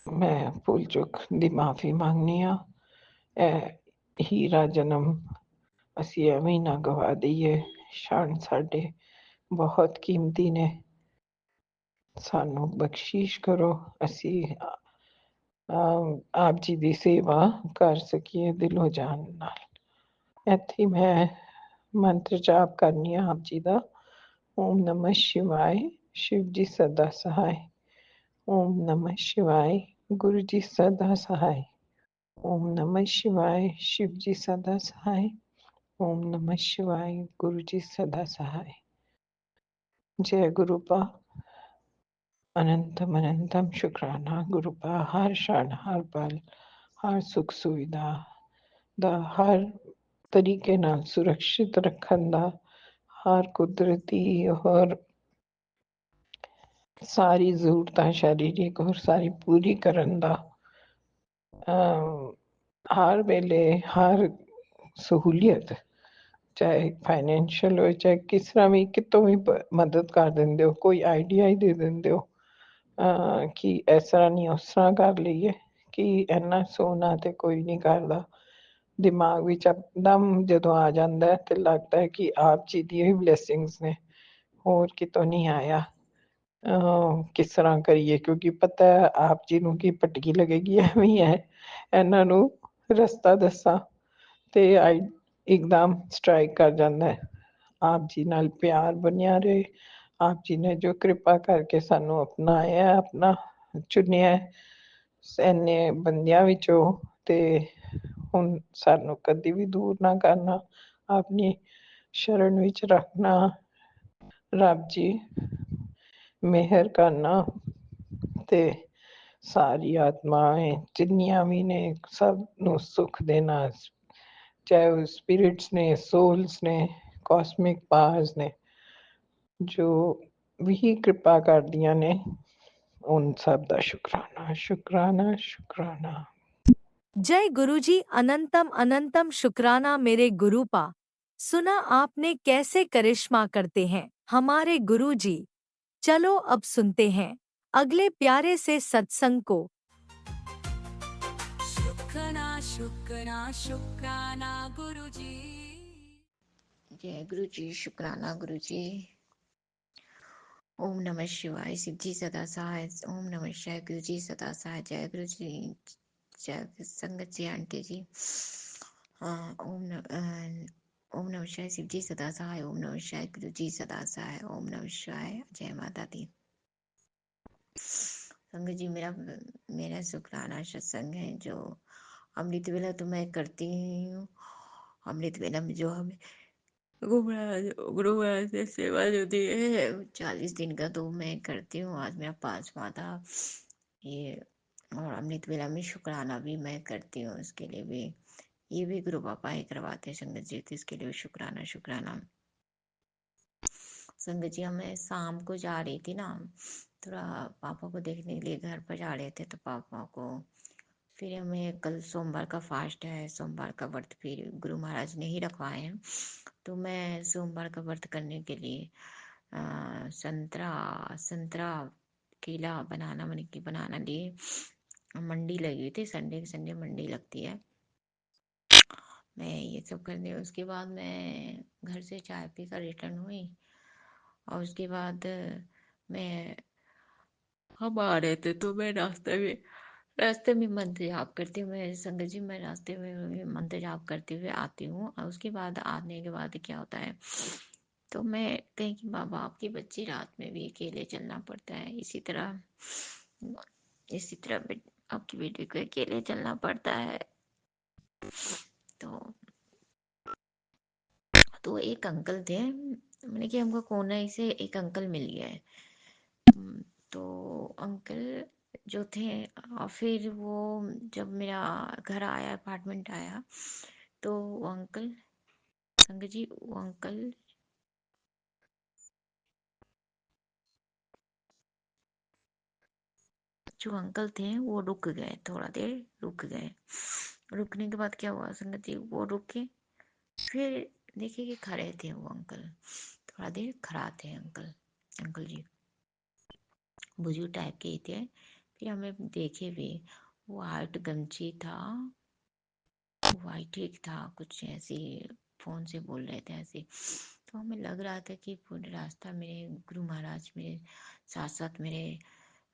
ਮੈਂ ਭੁੱਲ ਚੁੱਕ ਦੀ ਮਾਫੀ ਮੰਗਨੀ ਆ। ਇਹ ਹੀਰਾ ਜਨਮ ਅਸੀਂ ਐਵੇਂ ਹੀ ਨਾ ਗਵਾ ਦਈਏ, क्षण ਸਾਡੇ ਬਹੁਤ ਕੀਮਤੀ ਨੇ, ਸਾਨੂੰ ਬਖਸ਼ਿਸ਼ ਕਰੋ ਅਸੀਂ ਆਪ ਜੀ ਦੀ ਸੇਵਾ ਕਰ ਸਕੀਏ ਦਿਲੋਂ ਜਾਨ ਨਾਲ। ਇੱਥੇ ਮੈਂ ਮੰਤਰ ਜਾਪ ਕਰਨੀ ਆ ਆਪ ਜੀ ਦਾ। ਓਮ ਨਮः शिवाय, शिव जी सदा सहाय। ओम नमः शिवाय, गुरु जी सदा सहाय। ओम नमः शिवाय, शिव जी सदा सहाय। ओम नमः शिवाय, गुरु जी सदा सहाय। जय गुरुपा। अनंतम अनंतम शुक्राना गुरुपा, हर क्षण हर पल हर सुख सुविधा ਦਾ ਹਰ ਤਰੀਕੇ ਨਾਲ ਸੁਰੱਖਿਅਤ ਰੱਖਣ ਦਾ, ਹਰ ਕੁਦਰਤੀ ਔਰ ਸਾਰੀ ਜ਼ਰੂਰਤਾਂ ਸਰੀਰਿਕ ਔਰ ਸਾਰੀ ਪੂਰੀ ਕਰਨ ਦਾ, ਹਰ ਵੇਲੇ ਹਰ ਸਹੂਲੀਅਤ ਚਾਹੇ ਫਾਈਨੈਂਸ਼ੀਅਲ ਹੋਏ ਚਾਹੇ ਕਿਸ ਤਰ੍ਹਾਂ ਵੀ ਕਿਤੋਂ ਵੀ ਮਦਦ ਕਰ ਦਿੰਦੇ ਹੋ, ਕੋਈ ਆਈਡੀਆ ਹੀ ਦੇ ਦਿੰਦੇ ਹੋ ਕਿ ਇਸ ਤਰ੍ਹਾਂ ਨਹੀਂ ਉਸ ਤਰ੍ਹਾਂ ਕਰ ਲਈਏ, ਕਿ ਇੰਨਾ ਸੋਨਾ ਤੇ ਕੋਈ ਨਹੀਂ ਕਰਦਾ। ਦਿਮਾਗ ਵਿੱਚ ਇੱਕਦਮ ਜਦੋਂ ਆ ਜਾਂਦਾ ਹੈ ਤੇ ਲੱਗਦਾ ਹੈ ਕਿ ਆਪ ਜੀ ਦੀ ਹੀ ਬਲੇਸਿੰਗਸ ਨੇ, ਹੋਰ ਕਿਤੋਂ ਨਹੀਂ ਆਇਆ। ਕਿਸ ਤਰ੍ਹਾਂ ਕਰੀਏ ਕਿਉਂਕਿ ਪਤਾ ਹੈ ਆਪ ਜੀ ਨੂੰ ਕਿ ਭਟਕੀ ਲੱਗੇਗੀ, ਐਵੇਂ ਹੀ ਹੈ ਇਹਨਾਂ ਨੂੰ ਰਸਤਾ ਦੱਸਾਂ ਤੇ ਇੱਕਦਮ ਸਟ੍ਰਾਈਕ ਕਰ ਜਾਂਦਾ ਹੈ। ਆਪ ਜੀ ਨਾਲ ਪਿਆਰ ਬਣਿਆ ਰਹੇ, ਆਪ ਜੀ ਨੇ ਜੋ ਕਿਰਪਾ ਕਰਕੇ ਸਾਨੂੰ ਅਪਣਾਇਆ, ਆਪਣਾ ਚੁਣਿਆ ਇੰਨੇ ਬੰਦਿਆਂ ਵਿੱਚੋਂ, ਤੇ ਹੁਣ ਸਾਨੂੰ ਕਦੀ ਵੀ ਦੂਰ ਨਾ ਕਰਨਾ, ਆਪਣੀ ਸ਼ਰਨ ਵਿੱਚ ਰੱਖਣਾ। ਰੱਬ ਜੀ ਮਿਹਰ ਕਰਨਾ ਤੇ ਸਾਰੀ ਆਤਮਾएं ਜਿੰਨੀਆਂ ਵੀ ਨੇ ਸਭ ਨੂੰ ਸੁੱਖ ਦੇਣਾ, ਚਾਹੇ ਉਹ ਸਪਿਰਿਟਸ ਨੇ, ਸੋਲਸ ਨੇ, ਕਾਸਮਿਕ ਪਾਵਰਸ ਨੇ, ਜੋ ਵੀ ਕਿਰਪਾ ਕਰਦੀਆਂ ਨੇ, उन सब का शुक्राना शुक्राना शुक्राना। जय गुरुजी, अनंतम अनंतम शुक्राना मेरे गुरुपा। सुना आपने कैसे करिश्मा करते हैं हमारे गुरुजी। चलो अब सुनते हैं अगले प्यारे से सत्संग को। शुक्राना शुक्राना शुक्राना गुरुजी। जय गुरु जी, शुक्राना गुरु जी। ओम नमः शिवाय, शिव जी सदा सहाय। ओम नमः शिवाय, गुरु जी सदा सहाय। जय गुरु जी, जय संगत जी, आंटी जी। ओम नमः शिवाय, शिव जी सदा सहाय। ओम नमः शिवाय, गुरु जी सदा सहाय। ओम नमः शिवाय, जय माता दी। संगत जी, मेरा शुक्राना सत्संग है जो अमृत वेला तो मैं करती हूँ। अमृत वेला में जो हमें गुरु महाराज से सेवा जो दी है 40 दिन का तो मैं करती हूँ। आज मेरा 5वां था ये, और अमृत वेला में शुक्राना भी मैं करती हूँ। उसके लिए भी ये भी गुरु पापा ही करवाते हैं संगत जी, तो इसके लिए शुक्राना शुक्राना। संगत जी, मैं शाम को जा रही थी ना, थोड़ा पापा को देखने के लिए घर पर जा रहे थे, तो पापा को फिर हमें कल सोमवार का फास्ट है, सोमवार का व्रत फिर गुरु महाराज ने ही रखवाए हैं। तो मैं सोमवार का व्रत करने के लिए संतरा संतरा केला बनाना लिए मंडी लगी थी। संडे के संडे मंडी लगती है। मैं ये सब करने उसके बाद मैं घर से चाय पीकर रिटर्न हुई और उसके बाद मैं हम आ रहे थे तो मैं रास्ते में मंत्र जाप करती हूँ। मैं संगत जी मैं रास्ते में मंत्र जाप करते हुए आती हूँ और उसके बाद आने के बाद क्या होता है तो मैं कहीं कि माँ बाप की बच्ची रात में भी अकेले चलना पड़ता है। इसी तरह आपकी बेटी को अकेले चलना पड़ता है। तो एक अंकल थे, मैंने कि हमको कोनाई से एक अंकल मिल गया है। तो अंकल जो थे और फिर वो जब मेरा घर आया अपार्टमेंट आया तो वो अंकल संगत जी वो अंकल जो अंकल थे वो रुक गए, थोड़ा देर रुक गए। रुकने के बाद क्या हुआ संगत जी, वो रुके फिर देखे कि खड़े थे वो अंकल, थोड़ा देर खड़ा थे अंकल जी बुजुर्ग टाइप के ही थे। फिर हमें देखे भी वो वाइट गमछी था, वाइट ही था कुछ ऐसे, फोन से बोल रहे थे ऐसे। तो हमें लग रहा था कि पूरे रास्ता मेरे गुरु महाराज मेरे साथ साथ मेरे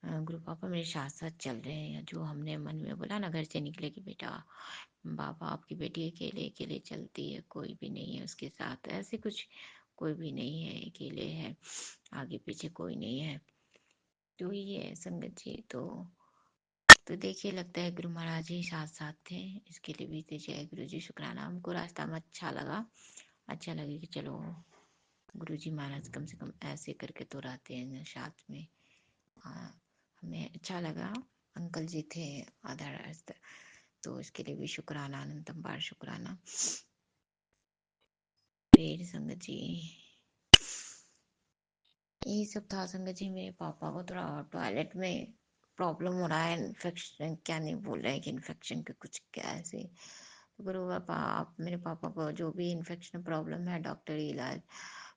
गुरु पापा मेरे साथ साथ चल रहे हैं। जो हमने मन में बोला ना घर से निकले कि बेटा बाबा आपकी बेटी अकेले अकेले चलती है, कोई भी नहीं है उसके साथ, ऐसे कुछ कोई भी नहीं है, अकेले है, आगे पीछे कोई नहीं है। तो ये है संगत जी। तो देखिए लगता है गुरु महाराज ही साथ साथ थे। इसके लिए भी जय गुरु जी शुक्राना। हमको रास्ता में अच्छा लगे कि चलो गुरु जी महाराज कम से कम ऐसे करके तो रहते हैं ना साथ में। हाँ, हमें अच्छा लगा। अंकल जी थे आधा रास्ता, तो इसके लिए भी शुक्राना, अनंतम बार शुक्राना। फिर संगत जी यही सब था संगत जी। मेरे पापा को थोड़ा टॉयलेट में प्रॉब्लम हो रहा है, इन्फेक्शन क्या नहीं बोल रहे हैं कि इन्फेक्शन के कुछ क्या ऐसे। तो गुरु पापा आप मेरे पापा को जो भी इन्फेक्शन प्रॉब्लम है डॉक्टर इलाज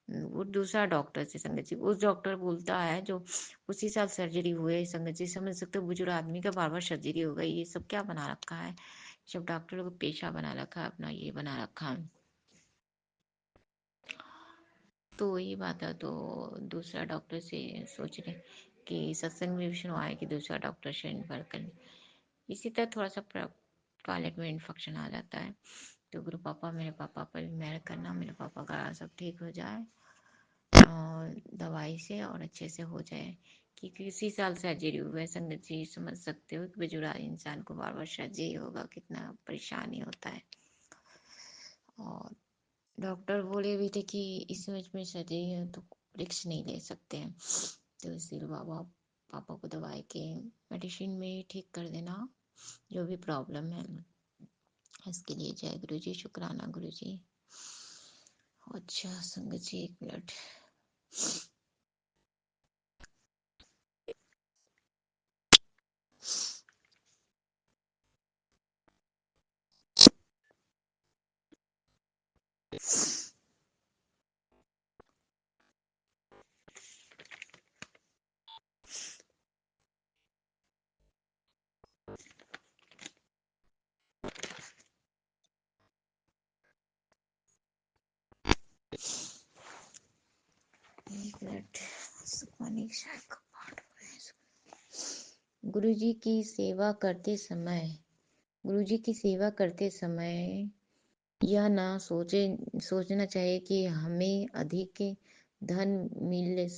वो दूसरा डॉक्टर से संगत जी, उस डॉक्टर बोलता है जो उसी साल सर्जरी हुए। संगत जी समझ सकते हो बुजुर्ग आदमी का बार बार सर्जरी हो गई, ये सब क्या बना रखा है, सब डॉक्टरों को पेशा बना रखा है, अपना ये बना रखा है। तो वही बात है। तो दूसरा डॉक्टर से सोच रहे कि सत्संग में विष्णु आए कि दूसरा डॉक्टर से इन्फर कर। इसी तरह थोड़ा सा टॉयलेट में इन्फेक्शन आ जाता है। तो गुरु पापा मेरे पापा पर भी मेहर करना, मेरे पापा का सब ठीक हो जाए और दवाई से और अच्छे से हो जाए। क्योंकि इसी साल सर्जरी हुआ है संगत जी, समझ सकते हो कि बुजुर्ग इंसान को बार बार सर्जरी होगा कितना परेशानी होता है। और डॉक्टर बोले भी थे कि इस एज में सर्जरी है तो रिस्क नहीं ले सकते हैं। तो इसलिए बाबा पापा को दवाई के मेडिसिन में ही ठीक कर देना जो भी प्रॉब्लम है। इसके लिए जय गुरु जी शुक्राना गुरु जी। अच्छा संगत जी एक मिनट। एक मिनट सुखमनी साहब का पाठ हो रहा है। गुरु जी की सेवा करते समय गुरु जी की सेवा करते समय यह ना सोचना चाहिए कि हमें अधिक धन मिल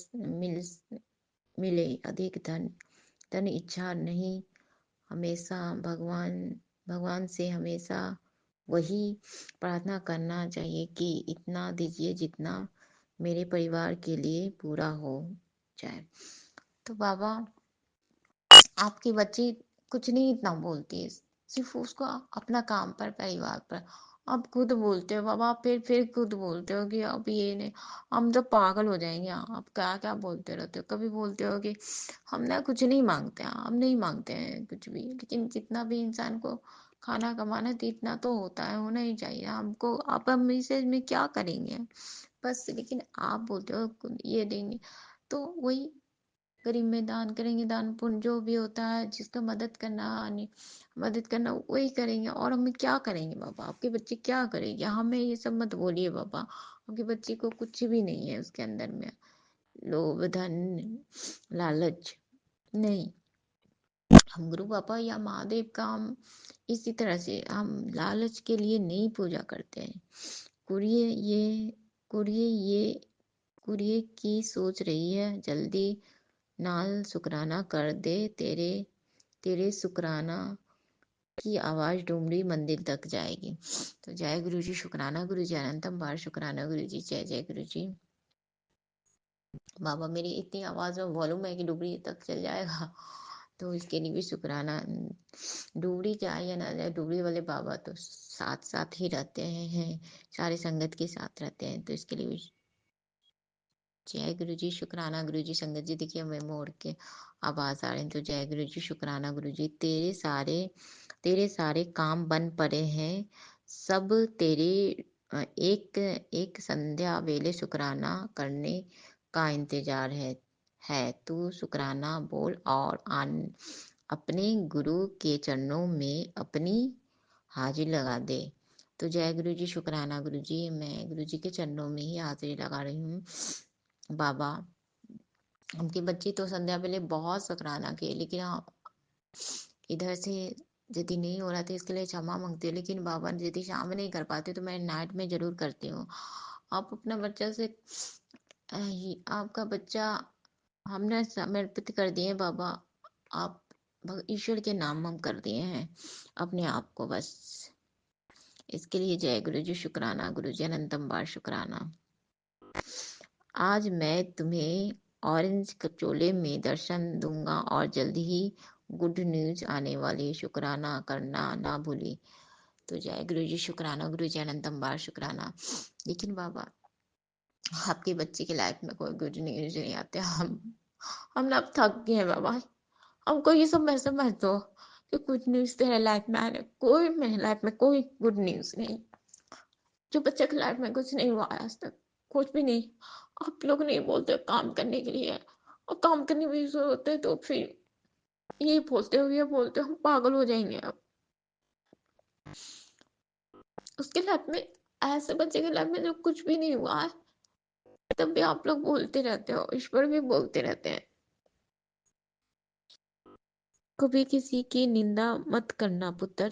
मिले। अधिक धन इच्छा नहीं, हमेशा भगवान से हमेशा वही प्रार्थना करना चाहिए कि इतना दीजिए जितना मेरे परिवार के लिए पूरा हो जाए। तो बाबा आपकी बच्ची कुछ नहीं इतना बोलती है, सिर्फ उसको अपना काम पर परिवार पर आप खुद बोलते हो बाबा, फिर खुद बोलते हो कि अब ये नहीं, हम तो पागल हो जाएंगे। आप क्या क्या बोलते रहते हो। कभी बोलते हो कि हम ना कुछ नहीं मांगते हैं, हम नहीं मांगते हैं कुछ भी, लेकिन जितना भी इंसान को खाना कमाना तो इतना तो होता है, होना ही चाहिए हमको। आप हम इसे में क्या करेंगे बस, लेकिन आप बोलते हो ये देंगे, तो वही गरीब में दान करेंगे, दान पुण्य जो भी होता है, जिसका मदद करना वही करेंगे। और हमें क्या करेंगे बाबा, आपके बच्चे क्या करेंगे, हमें ये सब मत बोलिए बाबा। आपके बच्चे को कुछ भी नहीं है उसके अंदर में, लोभ धन लालच नहीं। हम गुरु बाबा या महादेव का हम इसी तरह से हम लालच के लिए नहीं पूजा करते हैं। कुरिय ये कुरिय ये कुरिय की सोच रही है, जल्दी नाल शुक्राना कर दे, तेरे तेरे शुक्राना की आवाज डूमरी मंदिर तक जाएगी। तो जय गुरु जी, शुक्राना गुरु जी, अनंतम बार शुक्राना गुरु जी, जय जय गुरु जी। बाबा मेरी इतनी आवाज में वॉल्यूम है कि डुबरी तक चल जाएगा, तो इसके लिए भी शुक्राना। डुबरी जाए या ना जाए, डुबरी वाले बाबा तो साथ साथ ही रहते हैं, सारे संगत के साथ रहते हैं, तो इसके लिए भी जय गुरु जी, शुक्राना गुरु जी। संगत जी देखिए मैं मोड़ के आवाज आ रही है, तो जय गुरु जी, शुक्राना गुरु जी। तेरे सारे काम बन पड़े हैं, सब तेरे एक एक संध्या वेले शुक्राना करने का इंतजार है तू शुक्राना बोल और अपने गुरु के चरणों में अपनी हाजिरी लगा दे। तो जय गुरु जी, शुक्राना गुरु जी। मैं गुरु जी के चरणों में ही हाजिरी लगा रही हूँ बाबा। उनके बच्चे तो संध्या वेले बहुत शुक्राना किए, लेकिन हाँ इधर से यदि नहीं हो रहा था इसके लिए क्षमा मांगती हूँ, लेकिन बाबा यदि शाम में नहीं कर पाते तो मैं नाइट में जरूर करती हूँ। आप अपना बच्चा से आपका बच्चा हमने समर्पित कर दिए बाबा, आप ईश्वर के नाम हम कर दिए हैं अपने आप को, बस इसके लिए जय गुरु जी, शुक्राना गुरु जी, अनंतम बार शुक्राना। आज मैं तुम्हें ऑरेंज कचोले में दर्शन दूंगा और जल्दी ही गुड न्यूज आने वाली, शुक्राना करना ना भूली। तो जय गुरु जी, शुक्राना गुरु जी, अनंतम बार शुक्राना। लेकिन बाबा आपके बच्चे की लाइफ में कोई गुड न्यूज नहीं आते, हम ना अब थक गए हैं बाबा। हमको ये सब ऐसे मत दो कि गुड न्यूज तेरे लाइफ में आ रहे, कोई मेरे लाइफ में कोई गुड न्यूज नहीं। जो बच्चे की लाइफ में कुछ नहीं हुआ आज तक, कुछ भी नहीं। आप लोग नहीं बोलते काम करने के लिए, और काम करने में होते तो फिर ये बोलते हम पागल हो जाएंगे। अब उसके लाइफ में, ऐसे बच्चे के लाइफ में जो कुछ भी नहीं हुआ है, तब भी आप लोग बोलते रहते हो, ईश्वर भी बोलते रहते हैं। कभी किसी की निंदा मत करना पुत्र,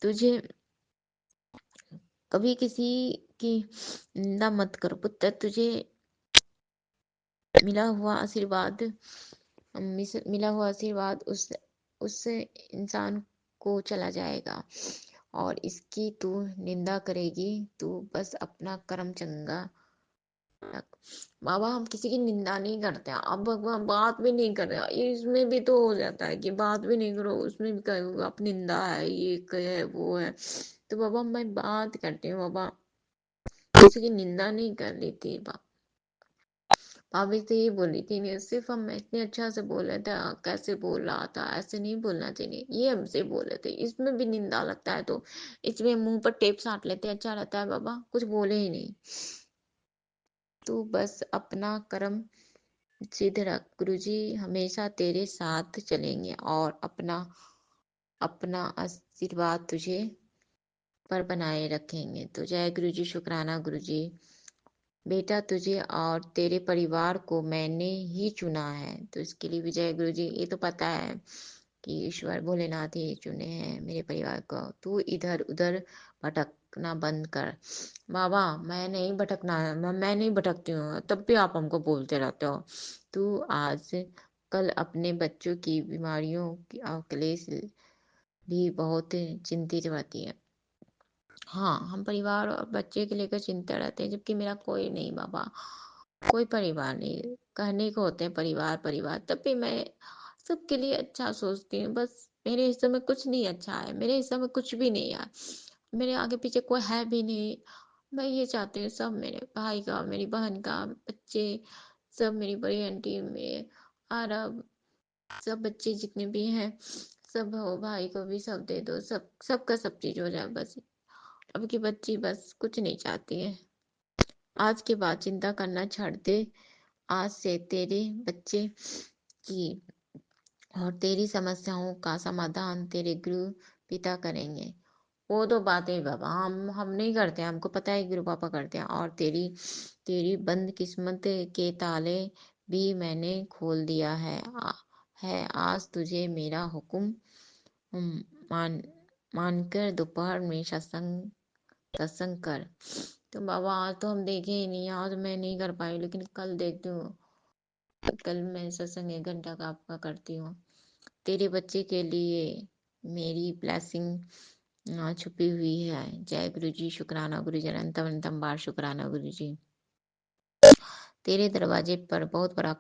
तुझे कभी किसी की निंदा मत करो पुत्र, तुझे मिला हुआ आशीर्वाद उस इंसान को चला जाएगा, और इसकी तू निंदा करेगी, तू बस अपना कर्म चंगा रख। बाबा हम किसी की निंदा नहीं करते, अब भगवान बात भी नहीं कर रहे, इसमें भी तो हो जाता है कि बात भी नहीं करो, उसमें भी कहोगे आप निंदा है, ये है वो है। तो बाबा मैं बात करती हूँ बाबा, किसी की निंदा नहीं कर रही थी भाभी से ये बोली थी, नहीं सिर्फ हम इतने अच्छा से बोल रहे थे, कैसे बोल रहा था, ऐसे नहीं बोलना चाहिए, ये हमसे बोले थे, इसमें भी निंदा लगता है तो इसमें मुंह पर टेप साट लेते, अच्छा रहता है बाबा, कुछ बोले ही नहीं। तू बस अपना कर्म सिद्ध रख, गुरुजी हमेशा तेरे साथ चलेंगे और अपना अपना आशीर्वाद तुझे पर बनाए रखेंगे। तो जय गुरुजी, शुक्राना गुरुजी। बेटा तुझे और तेरे परिवार को मैंने ही चुना है, तो इसके लिए विजय गुरु जी, ये तो पता है कि ईश्वर भोलेनाथ ही चुने हैं मेरे परिवार को। तू इधर उधर भटकना बंद कर बाबा। मैं नहीं भटकना, मैं नहीं भटकती हूँ, तब भी आप हमको बोलते रहते हो। तू आज कल अपने बच्चों की बीमारियों की क्लेश भी बहुत चिंतित रहती है। हाँ हम परिवार और बच्चे के लेकर चिंता रहते हैं, जबकि मेरा कोई नहीं बाबा, कोई परिवार नहीं। कहने को होते हैं परिवार परिवार, तब भी मैं सबके लिए अच्छा सोचती हूँ, बस मेरे हिस्से में कुछ नहीं अच्छा है, मेरे हिस्से में कुछ भी नहीं है। मेरे आगे पीछे कोई है भी नहीं। मैं ये चाहती हूँ सब मेरे भाई का, मेरी बहन का, बच्चे सब, मेरी बड़ी आंटी, मेरे आरब, सब बच्चे जितने भी हैं सब हो, भाई को भी सब दे दो, सब सबका सब चीज हो जाए बस। अब की बच्ची बस कुछ नहीं चाहती है। आज के बाद चिंता करना छोड़ दे। आज से तेरे बच्चे की और तेरी समस्याओं का समाधान तेरे गुरु पिता करेंगे। वो तो बातें बाबा हम नहीं करते, हमको पता है गुरु पापा करते हैं। और तेरी तेरी बंद किस्मत के ताले भी मैंने खोल दिया है। आज तुझे मेरा हुक्म मान मानकर दोपहर में सत्संग सत्संग कर। तो बाबा आज तो हम देखे ही नहीं, आज मैं नहीं कर पाई, लेकिन कल देखती हूँ। कल मैं सत्संग 1 घंटा का आपका करती हूँ। तेरे बच्चे के लिए मेरी ब्लेसिंग छुपी हुई है। जय गुरु जी, शुक्राना गुरु जी, अनंतम अनंतम बार शुक्राना गुरु जी। तेरे दरवाजे पर बहुत बड़ा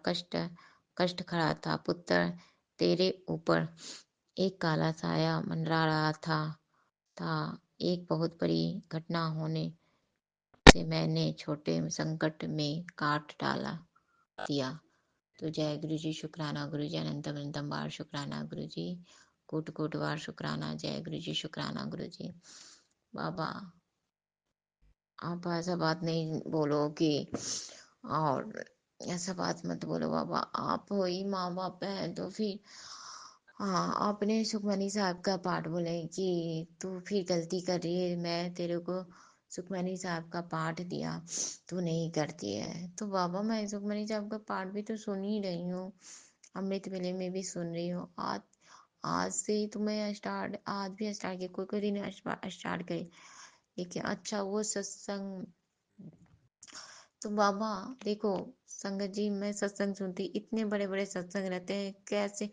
कष्ट खड़ा था पुत्र। तेरे ऊपर एक काला साया मंडरा रहा था। एक बहुत बड़ी घटना होने से मैंने छोटे संकट में काट डाला दिया। तो जय गुरु जी, शुक्राना गुरु जी, अनंतम अनंतम बार शुक्राना गुरु जी, कोट कोट बार शुक्राना। जय गुरु जी, शुक्राना गुरु जी। बाबा आप ऐसा बात नहीं बोलो कि, और ऐसा बात मत बोलो बाबा। आप हो ही माँ बाप है तो फिर हाँ, आपने सुखमनी साहब का पाठ बोले कि तू फिर गलती कर रही है, मैं तेरे को सुखमनी साहब का पाठ दिया, तू नहीं करती है। तो बाबा मैं सुखमनी साहब का पाठ भी तो सुन ही रही हूँ, अमृत वेले में भी सुन रही हूँ। आज आज से ही तो मैं स्टार्ट, आज भी स्टार्ट किया, कोई कोई दिन स्टार्ट करी, लेकिन अच्छा वो सत्संग। तो बाबा देखो संगत जी, मैं सत्संग सुनती, इतने बड़े बड़े सत्संग रहते हैं, कैसे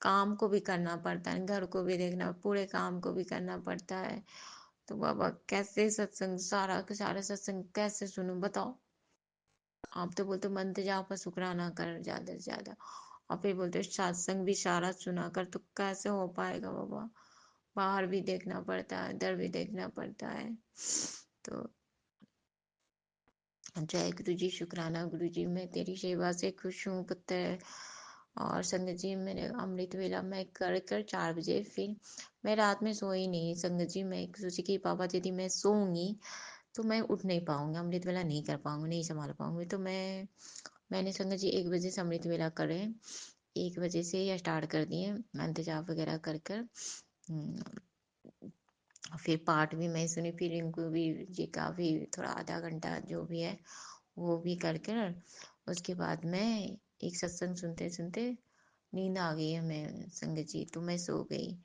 काम को भी करना पड़ता है, घर को भी देखना, पूरे काम को भी करना पड़ता है। तो बाबा कैसे सत्संग, सारा का सारा सत्संग कैसे सुनूं बताओ। आप तो बोलते मंत्र जाप पर शुक्राना कर ज्यादा से ज्यादा, और फिर बोलते सत्संग भी सारा सुना कर, तो कैसे हो पाएगा बाबा। बाहर भी देखना पड़ता है, इधर भी देखना पड़ता है। तो जय गुरु जी, शुक्राना गुरु जी, मैं तेरी सेवा से खुश हूँ पुत्र। और संगत जी मेरे अमृत वेला मैं कर कर 4 बजे, फिर मैं रात में सोई नहीं संगत जी। मैं सोची कि पापा यदि मैं सोऊंगी तो मैं उठ नहीं पाऊंगी, अमृत वेला नहीं कर पाऊंगी, नहीं संभाल पाऊंगी। तो मैंने संगत जी 1 बजे से अमृत वेला करे, 1 बजे से ही स्टार्ट कर दिए मंत्र जाप वगैरह कर कर। फिर पाठ भी मैं सुनी, फिर इनको भी जी का भी थोड़ा आधा घंटा जो भी है वो भी कर कर, उसके बाद मैं एक सत्संग सुनते सुनते नींद आ गई हमें संगत जी, तो मैं सो गई।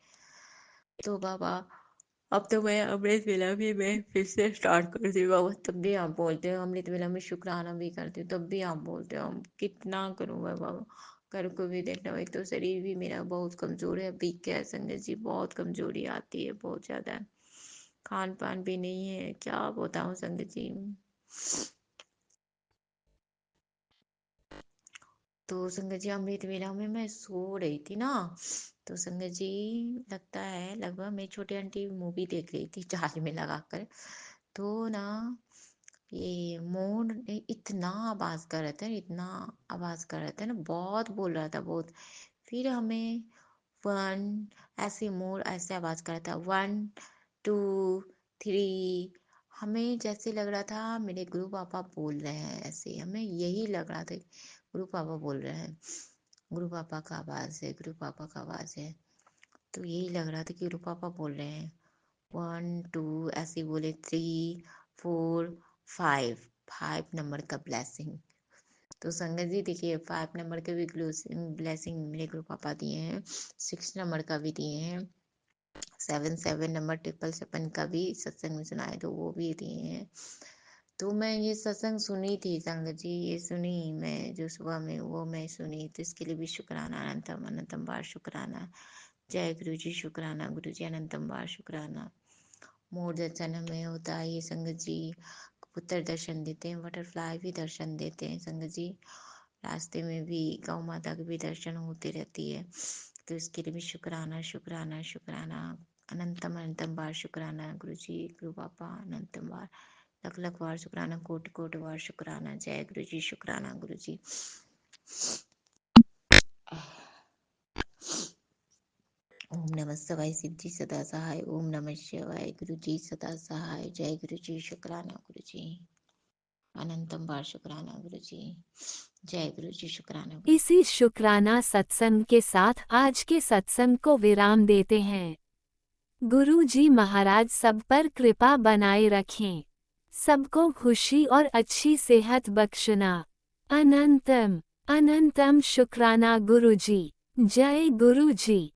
तो बाबा अब तो मैं अमृत वेला भी मैं फिर से स्टार्ट कर दी बाबा, तब भी आप बोलते हो अमृत वेला में शुक्राना भी करती हूँ, तब भी आप बोलते हो, हम कितना करूँ मैं बाबा। घर को भी देखना, एक तो शरीर भी मेरा बहुत कमजोर है, वीक है संगत जी, बहुत कमजोरी आती है बहुत ज्यादा। खान पान भी नहीं है, क्या बताऊं संगत जी। तो संगत जी अमृत वेला में मैं सो रही थी ना, तो संगत जी लगता है लगभग मेरी छोटी आंटी मूवी देख रही थी चार्ज में लगाकर। तो ना ये मोर ने इतना आवाज कर रहा था, इतना आवाज कर रहा था ना, बहुत बोल रहा था बहुत। फिर हमें वन, ऐसे मोर ऐसे आवाज कर रहा था, 1 2 3। हमें जैसे लग रहा था मेरे गुरु पापा बोल रहे हैं, ऐसे हमें यही लग रहा था गुरु पापा बोल रहे हैं, गुरु पापा का आवाज है, गुरु पापा का आवाज है। तो यही लग रहा था कि गुरु पापा बोल रहे हैं, 1 2 ऐसे बोले, 3 4 5, 5 नंबर का ब्लेसिंग। तो संगत जी देखिए 5 नंबर के भी ब्लेसिंग मेरे गुरु पापा दिए हैं, 6 नंबर का भी दिए हैं, 7 7 नंबर 777 का भी सत्संग में सुना है, तो वो भी दिए हैं। तो मैं ये सत्संग सुनी थी संगत जी, ये सुनी मैं जो सुबह में वो मैं सुनी, तो इसके लिए भी शुक्राना, अनंतम अनंतम बार शुक्राना। जय गुरु जी, शुक्राना गुरु जी, अनंतम बार शुक्राना। मोर दर्शन हमें होता है ये संगत जी, कबूतर दर्शन देते हैं, बटरफ्लाई भी दर्शन देते हैं संगत जी, रास्ते में भी गौ माता के भी दर्शन होते रहती है। तो इसके लिए भी शुक्राना शुक्राना शुक्राना। अनंतम अनंतम बार शुक्राना गुरु जी, गुरु पापा, अनंतम बार, लख लख बार शुक्राना, कोटि कोटि बार शुक्राना। जय गुरु जी, शुक्राना गुरु जी। ओम नमः शिवाय, शिव जी सदा सहाय। ओम नमः शिवाय, गुरु जी सदा सहाय। जय गुरु जी, शुक्राना गुरु जी, अनंतम बार शुक्राना गुरु जी। जय गुरु जी, शुक्राना गुरु। इसी शुक्राना सत्संग के साथ आज के सत्संग को विराम देते हैं। गुरु जी महाराज सब पर कृपा बनाए रखें, सबको खुशी और अच्छी सेहत बख्शना। अनंतम अनंतम शुक्राना गुरु जी। जय गुरु जी।